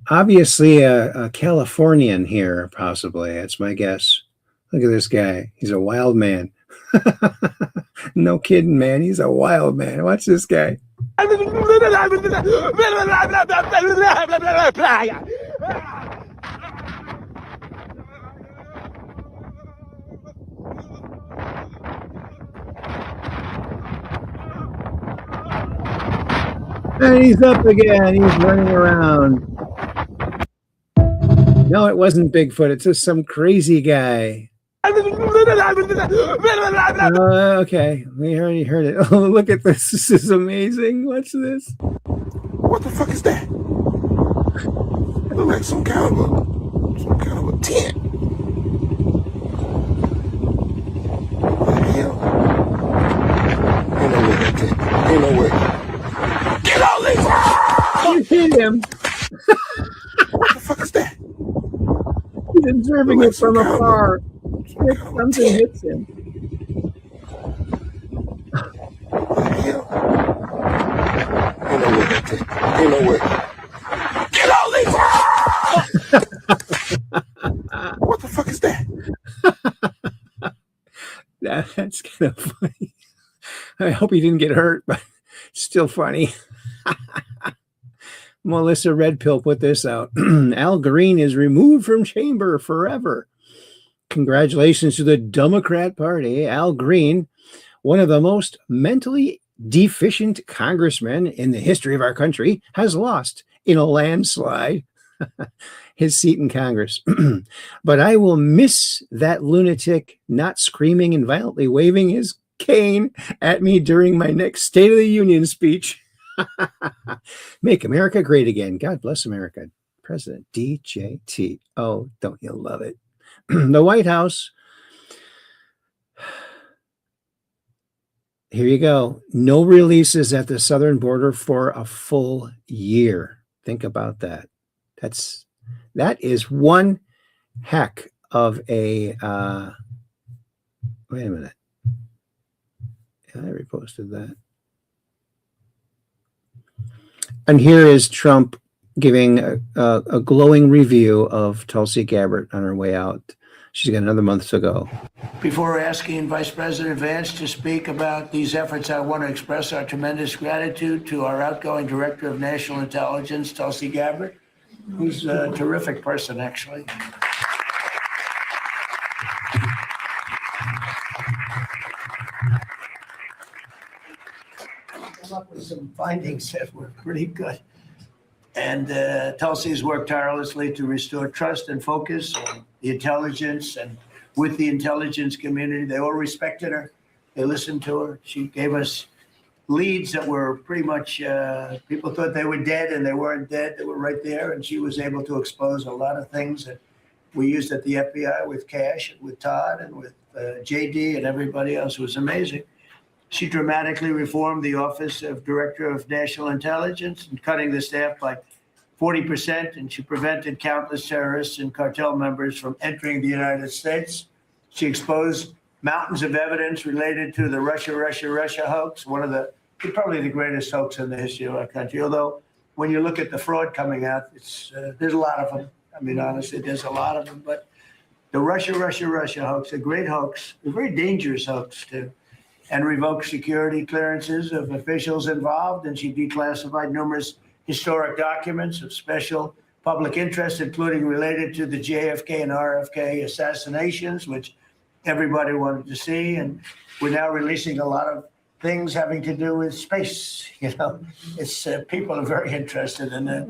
obviously a Californian here, possibly. That's my guess. Look at this guy. He's a wild man. No kidding, man. He's a wild man. Watch this guy. And he's up again. He's running around. No, it wasn't Bigfoot. It's just some crazy guy. Okay, we already heard it. Oh, look at this. This is amazing. Watch this. What the fuck is that? It look like some kind of a tent. What the hell? Ain't no way that tent. Ain't no way. Get out, Lisa! You hit him. What the fuck is that? He's observing it from afar. Something hits him. What the hell? Ain't no way that tent. Ain't no way. Get out, Lisa! What the fuck is that? That's kind of funny. I hope he didn't get hurt, but still funny. Melissa Red Pill put this out. Al Green is removed from chamber forever. Congratulations to the Democrat Party. Al Green, one of the most mentally deficient congressmen in the history of our country, has lost in a landslide his seat in Congress. But I will miss that lunatic not screaming and violently waving his cane at me during my next State of the Union speech. Make America great again. God bless America. President DJT. Oh, don't you love it? The White House. Here you go. No releases at the southern border for a full year. Think about that. That is one heck of a wait a minute. I reposted that. And here is Trump giving a glowing review of Tulsi Gabbard on her way out. She's got another month to go. Before asking Vice President Vance to speak about these efforts, I want to express our tremendous gratitude to our outgoing Director of National Intelligence, Tulsi Gabbard, who's a terrific person, actually. Come up with some findings that were pretty good. And Tulsi's worked tirelessly to restore trust and focus on the intelligence and with the intelligence community. They all respected her. They listened to her. She gave us leads that were pretty much, people thought they were dead and they weren't dead. They were right there. And she was able to expose a lot of things that we used at the FBI with Cash and with Todd and with JD and everybody else. It was amazing. She dramatically reformed the Office of Director of National Intelligence and cutting the staff by 40%. And she prevented countless terrorists and cartel members from entering the United States. She exposed mountains of evidence related to the Russia hoax, one of the, probably the greatest hoax in the history of our country. Although when you look at the fraud coming out, it's there's a lot of them. I mean, honestly, there's a lot of them. But the Russia hoax, a great hoax, a very dangerous hoax too, and revoked security clearances of officials involved. And she declassified numerous historic documents of special public interest, including related to the JFK and RFK assassinations, which everybody wanted to see. And we're now releasing a lot of things having to do with space. You know, it's people are very interested in it.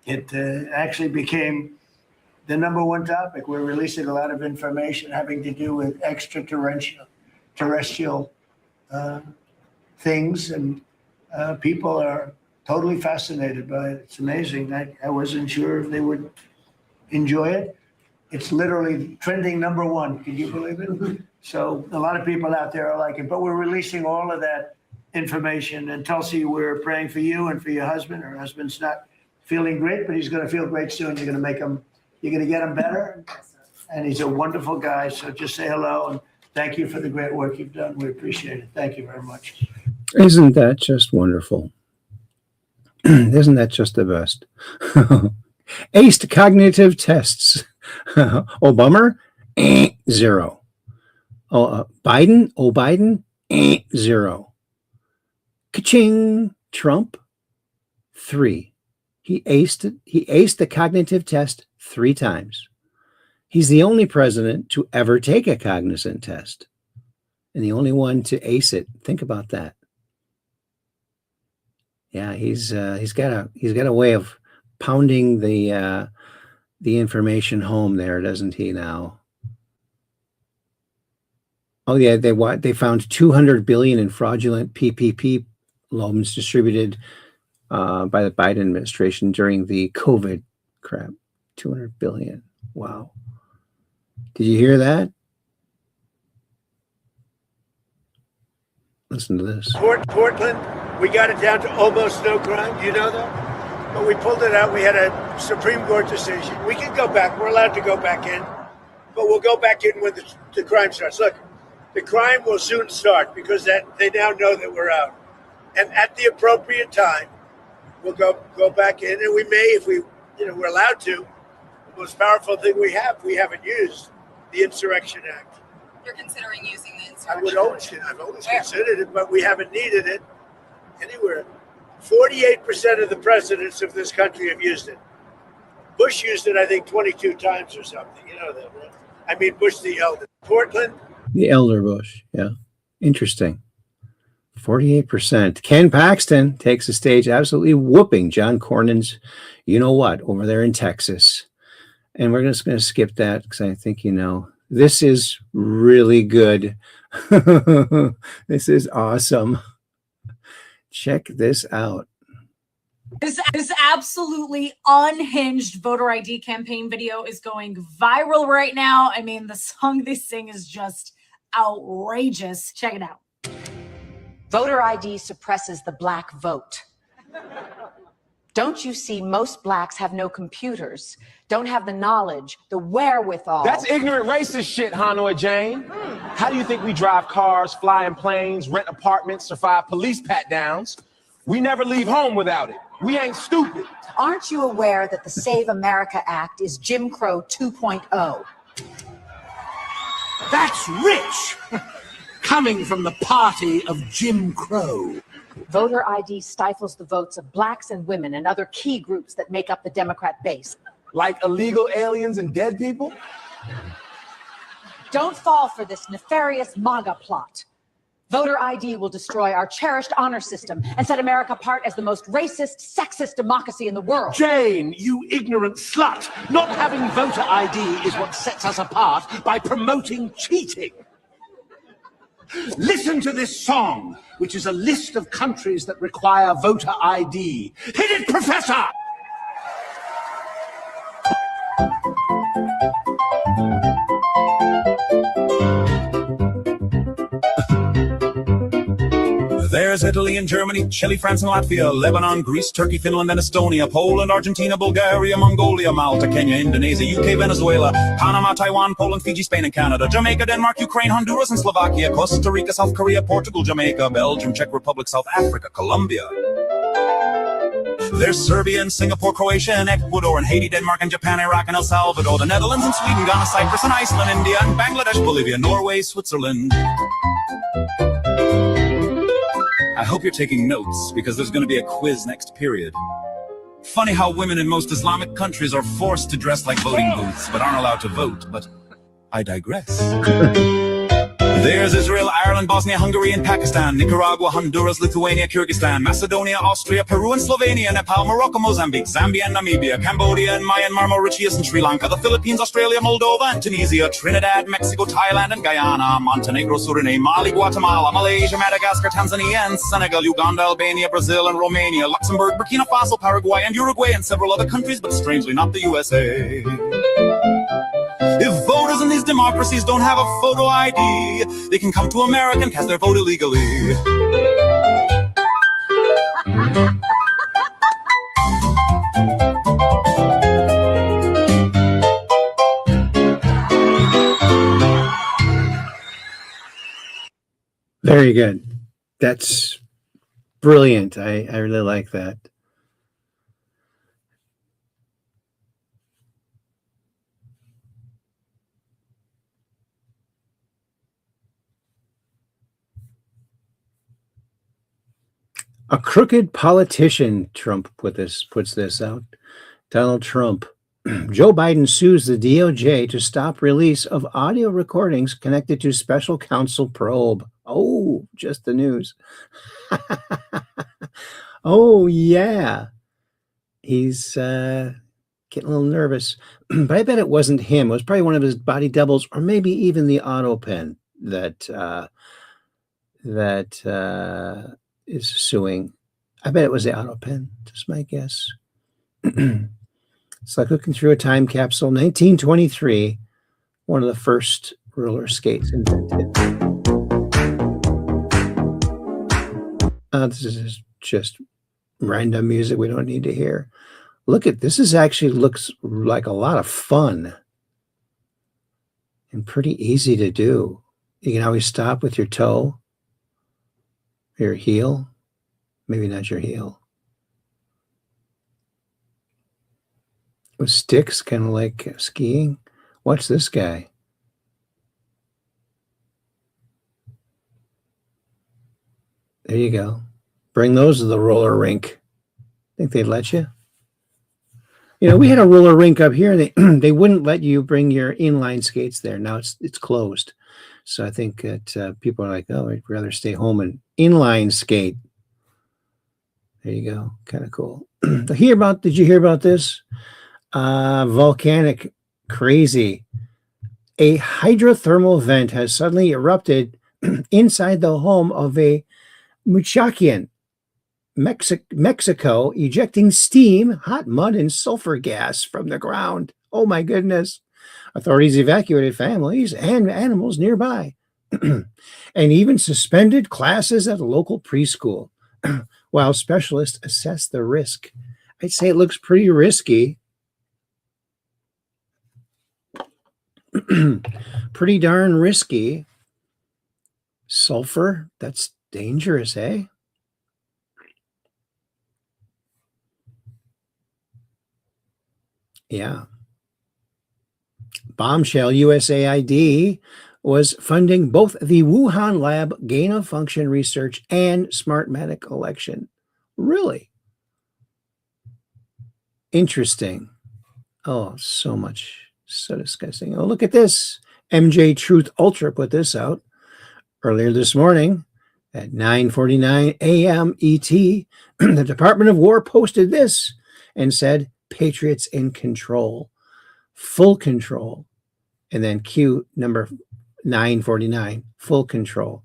It actually became the #1 topic. We're releasing a lot of information having to do with extraterrestrial things, and people are totally fascinated by it. It's amazing. I wasn't sure if they would enjoy it. It's literally trending #1. Can you believe it? So a lot of people out there are like it, but we're releasing all of that information. And Tulsi, we're praying for you and for your husband. Her husband's not feeling great, but he's going to feel great soon. You're going to make him, you're going to get him better. And he's a wonderful guy. So just say hello and thank you for the great work you've done. We appreciate it. Thank you very much. Isn't that just wonderful? Isn't that just the best? Aced cognitive tests. Oh, bummer. 0. Biden. 0. Ka-ching. Trump. 3. He aced the cognitive test 3 times. He's the only president to ever take a cognizant test, and the only one to ace it. Think about that. Yeah, he's got a way of pounding the information home there, doesn't he? Now, oh yeah, they found 200 billion in fraudulent PPP loans distributed by the Biden administration during the COVID crap. 200 billion. Wow. Did you hear that? Listen to this. Portland, we got it down to almost no crime. Do you know that? But we pulled it out. We had a Supreme Court decision. We can go back. We're allowed to go back in. But we'll go back in when the crime starts. Look, the crime will soon start because they now know that we're out. And at the appropriate time, we'll go back in. And we may, if we're allowed to. The most powerful thing we haven't used the Insurrection Act. You're considering using the Insurrection Act? I've always considered it, but we haven't needed it anywhere. 48% of the presidents of this country have used it. Bush used it, I think, 22 times or something. You know that, right? I mean, Bush the elder. Portland. The elder Bush, yeah. Interesting. 48%. Ken Paxton takes the stage, absolutely whooping John Cornyn's you-know-what over there in Texas. And we're just going to skip that because I think, this is really good. This is awesome. Check this out. This absolutely unhinged voter ID campaign video is going viral right now. I mean, the song they sing is just outrageous. Check it out. Voter ID suppresses the black vote. Don't you see most blacks have no computers, don't have the knowledge, the wherewithal? That's ignorant racist shit, Hanoi Jane. How do you think we drive cars, fly in planes, rent apartments, survive police pat-downs? We never leave home without it. We ain't stupid. Aren't you aware that the Save America Act is Jim Crow 2.0? That's rich! Coming from the party of Jim Crow. Voter ID stifles the votes of blacks and women and other key groups that make up the Democrat base. Like illegal aliens and dead people? Don't fall for this nefarious MAGA plot. Voter ID will destroy our cherished honor system and set America apart as the most racist, sexist democracy in the world. Jane, you ignorant slut! Not having voter ID is what sets us apart by promoting cheating. Listen to this song, which is a list of countries that require voter ID. Hit it, Professor! There's Italy and Germany, Chile, France and Latvia, Lebanon, Greece, Turkey, Finland and Estonia, Poland, Argentina, Bulgaria, Mongolia, Malta, Kenya, Indonesia, UK, Venezuela, Panama, Taiwan, Poland, Fiji, Spain and Canada, Jamaica, Denmark, Ukraine, Honduras and Slovakia, Costa Rica, South Korea, Portugal, Jamaica, Belgium, Czech Republic, South Africa, Colombia. There's Serbia and Singapore, Croatia and Ecuador and Haiti, Denmark and Japan, Iraq and El Salvador, the Netherlands and Sweden, Ghana, Cyprus and Iceland, India and Bangladesh, Bolivia, Norway, Switzerland. I hope you're taking notes, because there's going to be a quiz next period. Funny how women in most Islamic countries are forced to dress like voting booths, but aren't allowed to vote, but I digress. There's Israel, Ireland, Bosnia, Hungary, and Pakistan, Nicaragua, Honduras, Lithuania, Kyrgyzstan, Macedonia, Austria, Peru, and Slovenia, Nepal, Morocco, Mozambique, Zambia, and Namibia, Cambodia, and Myanmar, Mauritius, and Sri Lanka, the Philippines, Australia, Moldova, and Tunisia, Trinidad, Mexico, Thailand, and Guyana, Montenegro, Suriname, Mali, Guatemala, Malaysia, Madagascar, Tanzania, and Senegal, Uganda, Albania, Brazil, and Romania, Luxembourg, Burkina Faso, Paraguay, and Uruguay, and several other countries, but strangely not the USA. If voters in these democracies don't have a photo ID, they can come to America and cast their vote illegally. Very good. That's brilliant. I really like that. A crooked politician, Trump puts this out. Donald Trump. Joe Biden sues the DOJ to stop release of audio recordings connected to special counsel probe. Oh, just the news. Oh, yeah. He's getting a little nervous. But I bet it wasn't him. It was probably one of his body doubles, or maybe even the auto pen that is suing. I bet it was the auto pen. Just my guess. It's like looking through a time capsule. 1923, one of the first roller skates invented. This is just random music we don't need to hear. Look at this. Is actually looks like a lot of fun and pretty easy to do. You can always stop with your toe, your heel, maybe not your heel. With sticks, kind of like skiing. Watch this guy. There you go. Bring those to the roller rink. Think they'd let you? You know, we had a roller rink up here. They wouldn't let you bring your inline skates there. Now it's closed. So I think that people are like, oh, I'd rather stay home and inline skate. There you go. Kind of cool. Did you hear about this? Volcanic crazy. A hydrothermal vent has suddenly erupted inside the home of a Michoacan, Mexico, ejecting steam, hot mud, and sulfur gas from the ground. Oh my goodness. Authorities evacuated families and animals nearby and even suspended classes at a local preschool while specialists assess the risk. I'd say it looks pretty risky. Pretty darn risky. Sulfur, that's dangerous, eh? Yeah. Bombshell USAID was funding both the Wuhan lab gain of function research and Smartmatic election. Really? Interesting. Oh, so much. So disgusting. Oh, look at this. MJ Truth Ultra put this out earlier this morning. At 9:49 a.m. ET, the Department of War posted this and said, Patriots in control, full control. And then Q number 9:49, full control.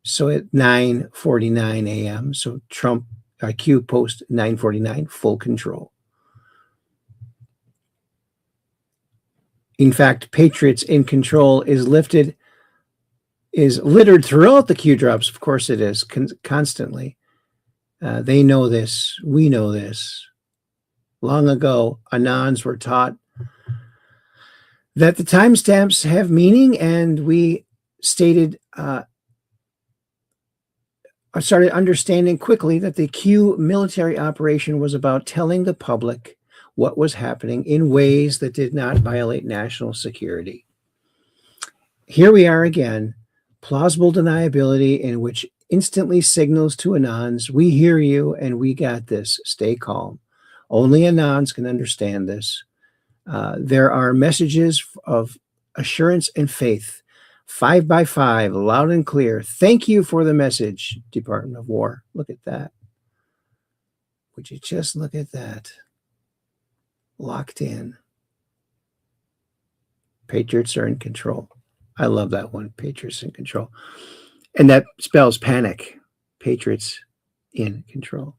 So at 9:49 a.m., so Trump, Q post 9:49, full control. In fact, Patriots in control is littered throughout the Q drops. Of course it is, constantly. They know this. We know this. Long ago, Anons were taught that the timestamps have meaning, and we started understanding quickly that the Q military operation was about telling the public what was happening in ways that did not violate national security. Here we are again, plausible deniability in which instantly signals to Anons, we hear you and we got this, stay calm. Only Anons can understand this. There are messages of assurance and faith, 5 by 5, loud and clear. Thank you for the message, Department of War. Look at that. Would you just look at that? Locked in. Patriots are in control. I love that one, Patriots in control. And that spells panic. Patriots in control.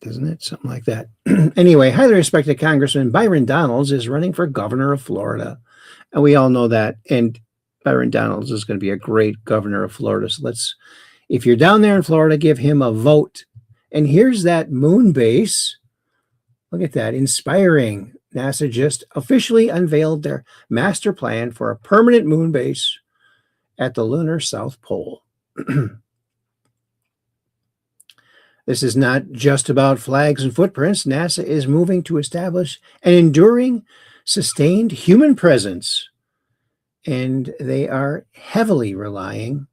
Doesn't it? Something like that. Anyway, highly respected Congressman Byron Donalds is running for governor of Florida. And we all know that. And Byron Donalds is going to be a great governor of Florida. So if you're down there in Florida, give him a vote. And here's that moon base. Look at that. Inspiring. NASA just officially unveiled their master plan for a permanent moon base at the lunar South Pole. This is not just about flags and footprints. NASA is moving to establish an enduring, sustained human presence, and they are heavily relying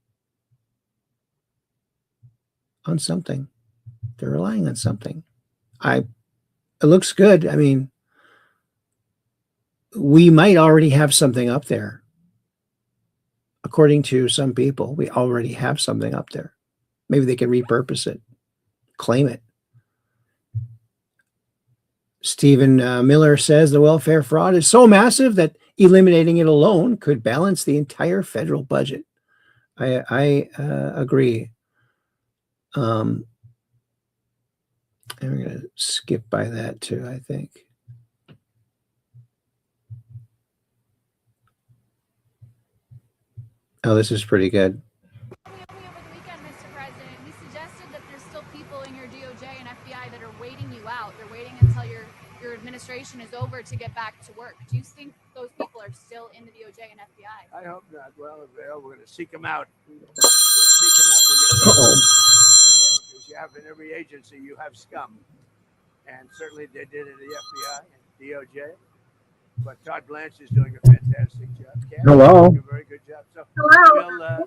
on something. They're relying on something. It looks good. I mean, we might already have something up there. According to some people, we already have something up there. Maybe they can repurpose it. Claim it. Stephen Miller says the welfare fraud is so massive that eliminating it alone could balance the entire federal budget. I agree. And we're going to skip by that too, I think. Oh, this is pretty good. Administration is over to get back to work. Do you think those people are still in the DOJ and FBI? I hope not. Well, if they are, we're going to seek them out. We'll seek them out. We'll get them. Okay. Because you have in every agency, you have scum. And certainly they did it in the FBI and DOJ. But Todd Blanche is doing a fantastic job. Kat Hello. is doing a very good job. So Hello.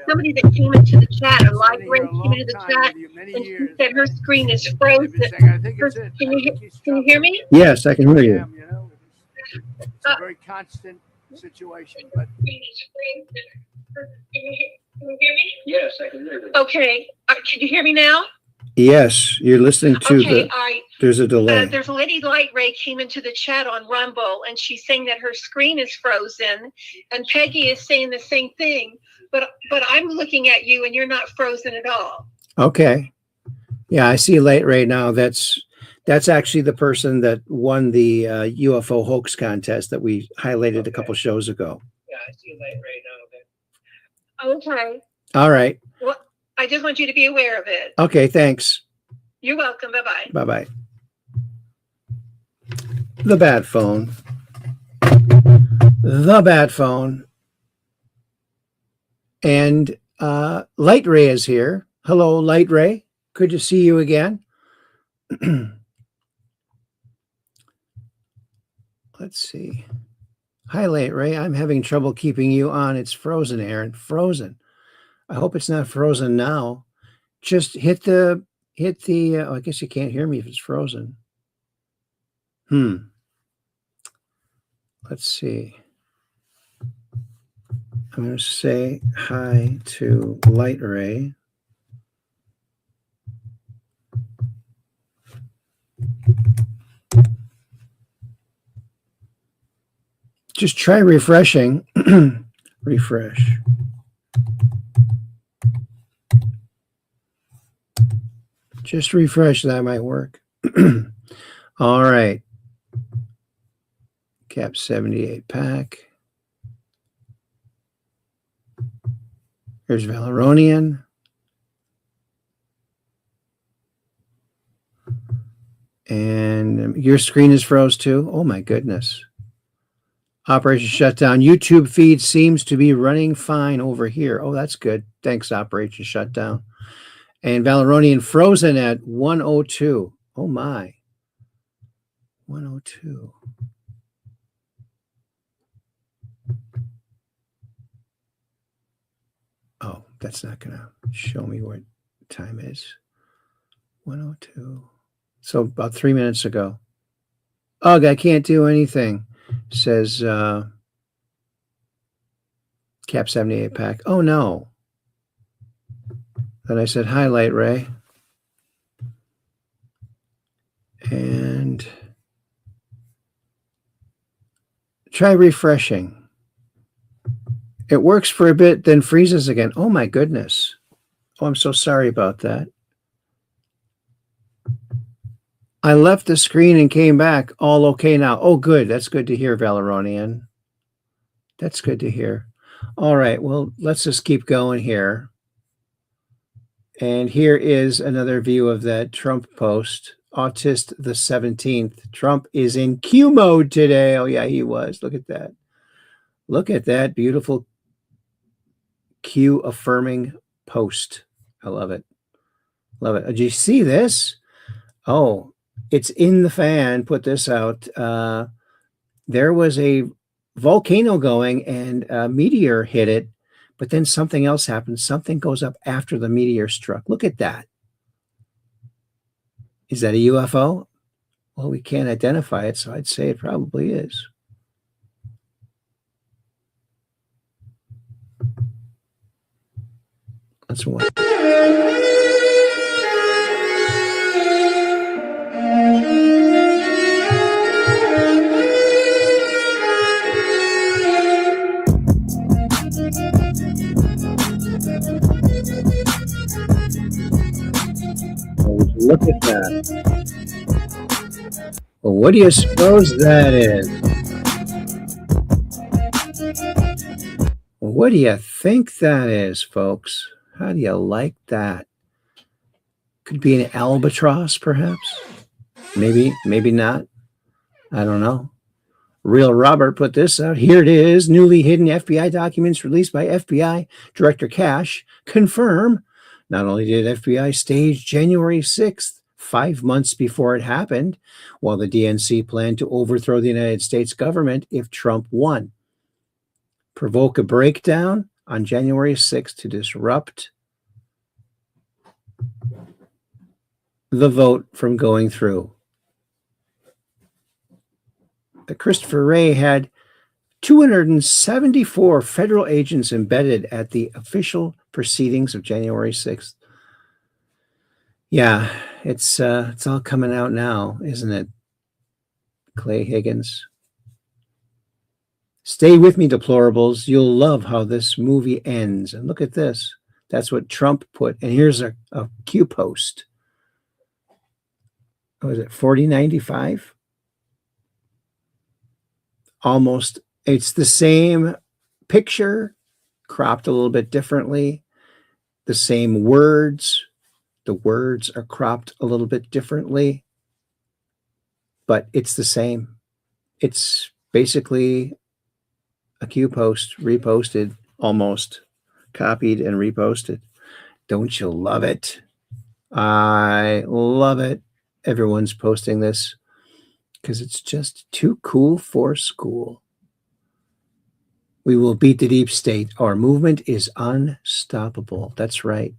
Somebody that came into the chat, a library came into the chat, and she said her screen is frozen. Can you hear me? Yes, I can hear you. You know, it's a very constant situation. But Can you hear me? Yes, I can hear you. Okay. Can you hear me now? Yes, you're listening to there's a delay. There's a lady, Light Ray, came into the chat on Rumble, and she's saying that her screen is frozen, and Peggy is saying the same thing, but I'm looking at you, and you're not frozen at all. Okay. Yeah, I see Light Ray now. That's actually the person that won the UFO hoax contest that we highlighted a couple shows ago. Yeah, I see Light Ray now. Okay. All right. Well, I just want you to be aware of it. Okay, thanks. You're welcome. Bye-bye. Bye-bye. The bad phone. The bad phone. And Light Ray is here. Hello, Light Ray. Good to see you again. Let's see. Hi, Light Ray. I'm having trouble keeping you on. It's frozen, Aaron. Frozen. I hope it's not frozen now. Just hit the oh, I guess you can't hear me if it's frozen. let's see. I'm going to say hi to Light Ray. Just try refreshing. Refresh. Just refresh. That might work. All right. Cap 78 pack. Here's Valeronian. And your screen is froze too. Oh my goodness. Operation shutdown. YouTube feed seems to be running fine over here. Oh, that's good. Thanks, Operation Shutdown. And Valeronian frozen at 102. Oh my. 102. Oh, that's not going to show me what time is. 102. So about 3 minutes ago. Ugh, I can't do anything, says Cap 78 pack. Oh, no. Then I said, highlight Ray. And try refreshing. It works for a bit, then freezes again. Oh, my goodness. Oh, I'm so sorry about that. I left the screen and came back. All okay now. Oh, good. That's good to hear, Valeronian. That's good to hear. All right. Well, let's just keep going here. And here is another view of that Trump post. August the 17th. Trump is in Q mode today. Oh, yeah, he was. Look at that. Look at that beautiful Q affirming post. I love it. Love it. Did you see this? Oh, it's in the fan. Put this out. There was a volcano going and a meteor hit it, but then something else happened. Something goes up after the meteor struck. Look at that. Is that a UFO? Well, we can't identify it, so I'd say it probably is. That's one. Look at that. Well, what do you suppose that is? Well, what do you think that is, folks? How do you like that? Could be an albatross, perhaps. Maybe, maybe not. I don't know. Real Robert put this out. Here it is. Newly hidden FBI documents released by FBI Director Cash confirm not only did FBI stage January 6th, 5 months before it happened, while the DNC planned to overthrow the United States government if Trump won, provoke a breakdown on January 6th to disrupt the vote from going through. Christopher Wray had 274 federal agents embedded at the official proceedings of January 6th. Yeah, it's all coming out now, isn't it? Clay Higgins. Stay with me, deplorables. You'll love how this movie ends. And look at this. That's what Trump put. And here's a Q post. What was it, 4095? Almost, it's the same picture, cropped a little bit differently. The same words. The words are cropped a little bit differently, but it's the same. It's basically a Q post reposted, almost copied and reposted. Don't you love it? I love it. Everyone's posting this because it's just too cool for school. We will beat the deep state. Our movement is unstoppable. That's right.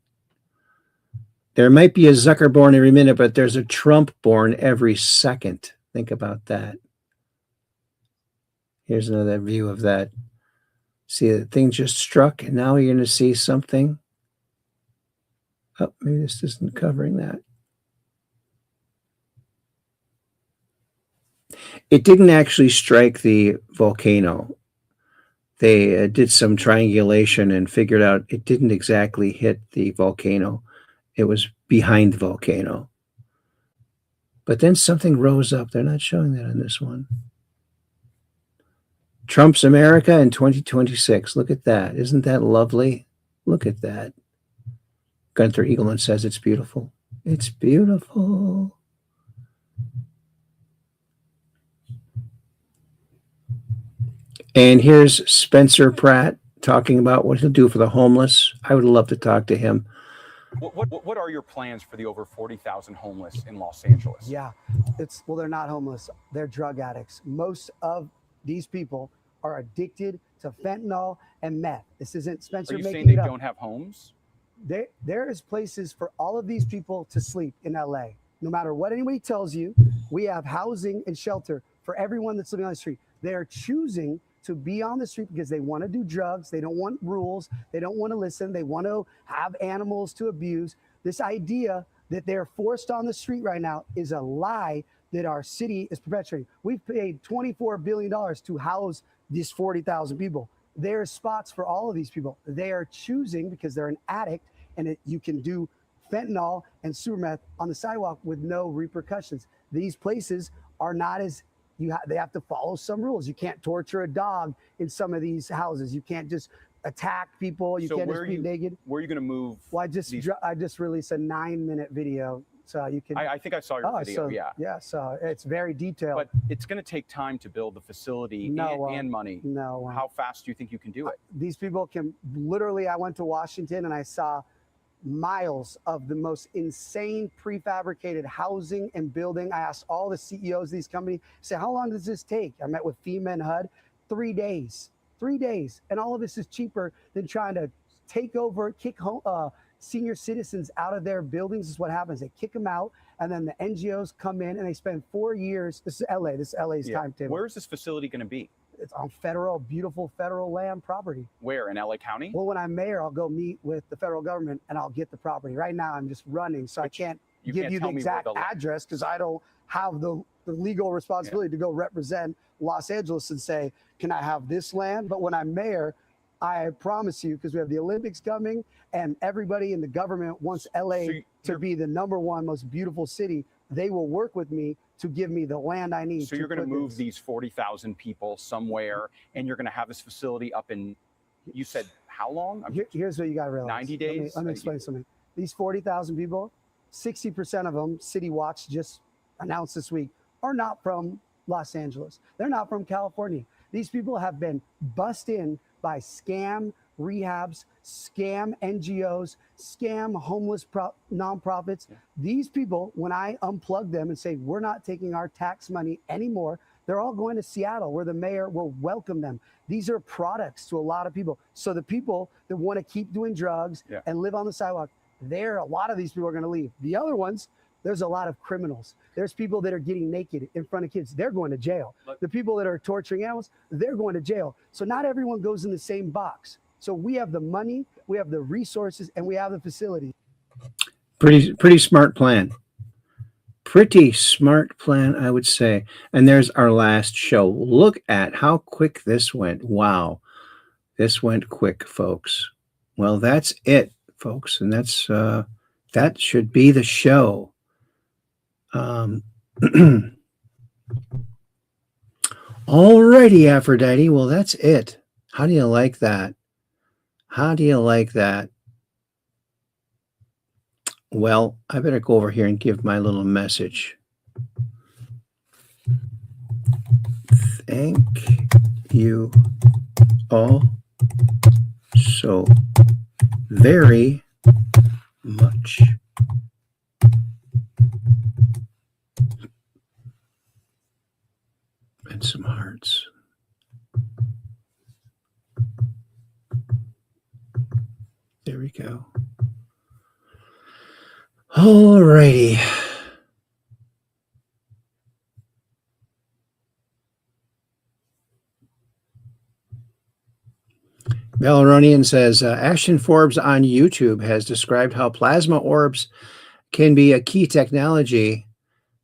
There might be a Zucker born every minute, but there's a Trump born every second. Think about that. Here's another view of that. See, the thing just struck, and now you're going to see something. Oh, maybe this isn't covering that. It didn't actually strike the volcano. They did some triangulation and figured out it didn't exactly hit the volcano. It was behind the volcano. But then something rose up. They're not showing that on this one. Trump's America in 2026. Look at that. Isn't that lovely? Look at that. Gunther Eagleman says it's beautiful. It's beautiful. And here's Spencer Pratt talking about what he'll do for the homeless. I would love to talk to him. What are your plans for the over 40,000 homeless in Los Angeles? Yeah, well, they're not homeless. They're drug addicts. Most of these people are addicted to fentanyl and meth. This isn't Spencer making it up. Are you saying they don't have homes? There is places for all of these people to sleep in LA. No matter what anybody tells you, we have housing and shelter for everyone that's living on the street. They are choosing to be on the street because they want to do drugs. They don't want rules. They don't want to listen. They want to have animals to abuse. This idea that they're forced on the street right now is a lie that our city is perpetuating. We've paid $24 billion to house these 40,000 people. There's spots for all of these people. They are choosing because they're an addict, and you can do fentanyl and super meth on the sidewalk with no repercussions. These places are not as they have to follow some rules. You can't torture a dog in some of these houses. You can't just attack people. You can't just be naked. Where are you going to move? Well, I just released a 9-minute video, so you can. I think I saw your video. Yeah, so it's very detailed. But it's going to take time to build the facility and money. How fast do you think you can do it? These people can literally. I went to Washington and I saw miles of the most insane prefabricated housing and building. I asked all the CEOs of these companies, say, how long does this take? I met with FEMA and HUD, 3 days. 3 days. And all of this is cheaper than trying to take over, kick senior citizens out of their buildings. This is what happens. They kick them out, and then the NGOs come in and they spend 4 years. This is LA. This is LA's timetable. Where is this facility going to be? It's on beautiful federal land property. Where, in LA County? Well, when I'm mayor, I'll go meet with the federal government and I'll get the property. Right now, I'm just running, so I can't give you the exact address because I don't have the legal responsibility to go represent Los Angeles and say, can I have this land? But when I'm mayor, I promise you, because we have the Olympics coming and everybody in the government wants LA to be the #1 most beautiful city, they will work with me to give me the land I need. So you're going to move these 40,000 people somewhere, and you're going to have this facility up in, you said, how long? Here's what you got to realize. 90 days? Let me explain something. These 40,000 people, 60% of them, City Watch just announced this week, are not from Los Angeles. They're not from California. These people have been bussed in by scam rehabs, scam NGOs, scam homeless nonprofits. Yeah. These people, when I unplug them and say, we're not taking our tax money anymore, they're all going to Seattle where the mayor will welcome them. These are products to a lot of people. So the people that want to keep doing drugs and live on the sidewalk, a lot of these people are going to leave. The other ones, there's a lot of criminals. There's people that are getting naked in front of kids. They're going to jail. The people that are torturing animals, they're going to jail. So not everyone goes in the same box. So we have the money, we have the resources, and we have the facility. Pretty smart plan. Pretty smart plan, I would say. And there's our last show. Look at how quick this went. Wow. This went quick, folks. Well, that's it, folks. And that's that should be the show. Alrighty, Aphrodite. Well, that's it. How do you like that? How do you like that? Well, I better go over here and give my little message. Thank you all so very much. And some hearts. There we go. All righty. Valoronian says, Ashton Forbes on YouTube has described how plasma orbs can be a key technology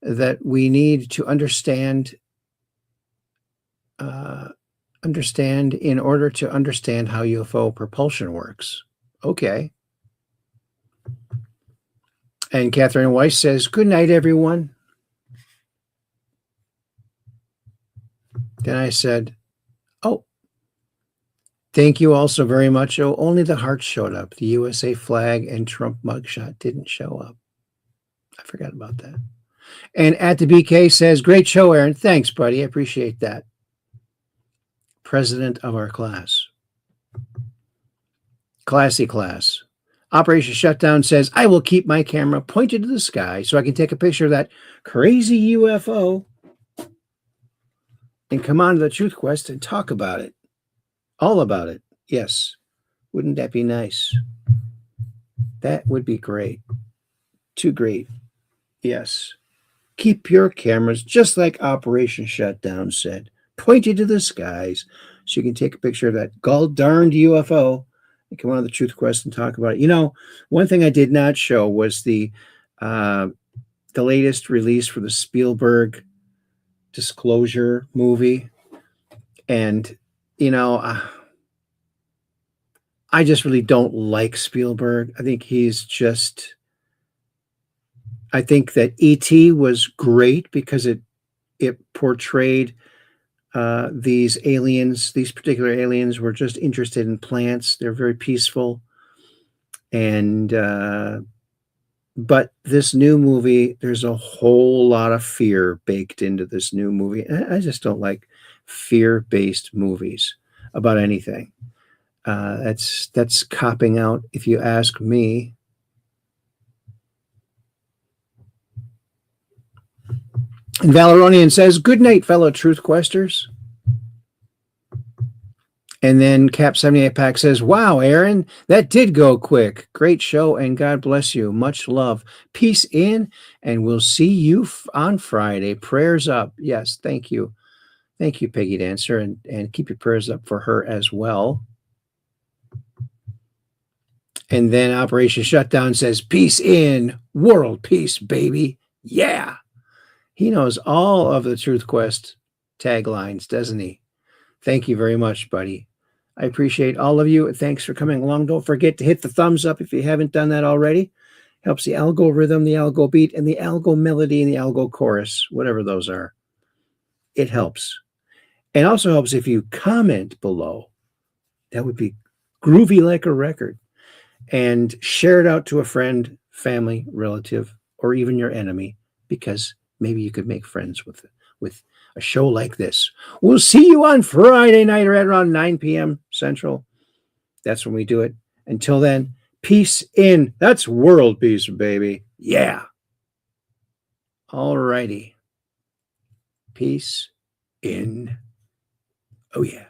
that we need to understand in order to understand how UFO propulsion works. Okay. And Catherine Weiss says, good night, everyone. Then I said, oh, thank you also very much. Oh, only the heart showed up. The USA flag and Trump mugshot didn't show up. I forgot about that. And at the BK says, great show, Aaron. Thanks, buddy. I appreciate that. President of our class. Classy class. Operation Shutdown says, I will keep my camera pointed to the sky so I can take a picture of that crazy UFO and come on to the Truth Quest and talk about it. All about it. Yes. Wouldn't that be nice? That would be great. Too great. Yes. Keep your cameras, just like Operation Shutdown said, pointed to the skies so you can take a picture of that gall-darned UFO and come on to the Truth Quest and talk about it. You know, one thing I did not show was the latest release for the Spielberg Disclosure movie. And, you know, I just really don't like Spielberg. I think he's just... I think that E.T. was great because it portrayed these aliens. These particular aliens were just interested in plants. They're very peaceful. And but this new movie, there's a whole lot of fear baked into this new movie. I just don't like fear-based movies about anything. That's copping out, if you ask me. And Valoronian says, good night, fellow Truth Questers. And then Cap 78 Pack says, wow, Aaron, that did go quick. Great show, and God bless you. Much love. Peace in, and we'll see you on Friday. Prayers up. Yes, thank you. Thank you, Peggy Dancer, and keep your prayers up for her as well. And then Operation Shutdown says, peace in, world peace, baby. Yeah. He knows all of the Truth Quest taglines, doesn't he? Thank you very much, buddy. I appreciate all of you. Thanks for coming along. Don't forget to hit the thumbs up if you haven't done that already. Helps the algo rhythm, the algo beat, and the algo melody, and the algo chorus, whatever those are. It helps. And also helps if you comment below. That would be groovy like a record. And share it out to a friend, family, relative, or even your enemy, because maybe you could make friends with a show like this. We'll see you on Friday night right around 9 p.m. Central. That's when we do it. Until then, peace in. That's world peace, baby. Yeah. All righty. Peace in. Oh, yeah.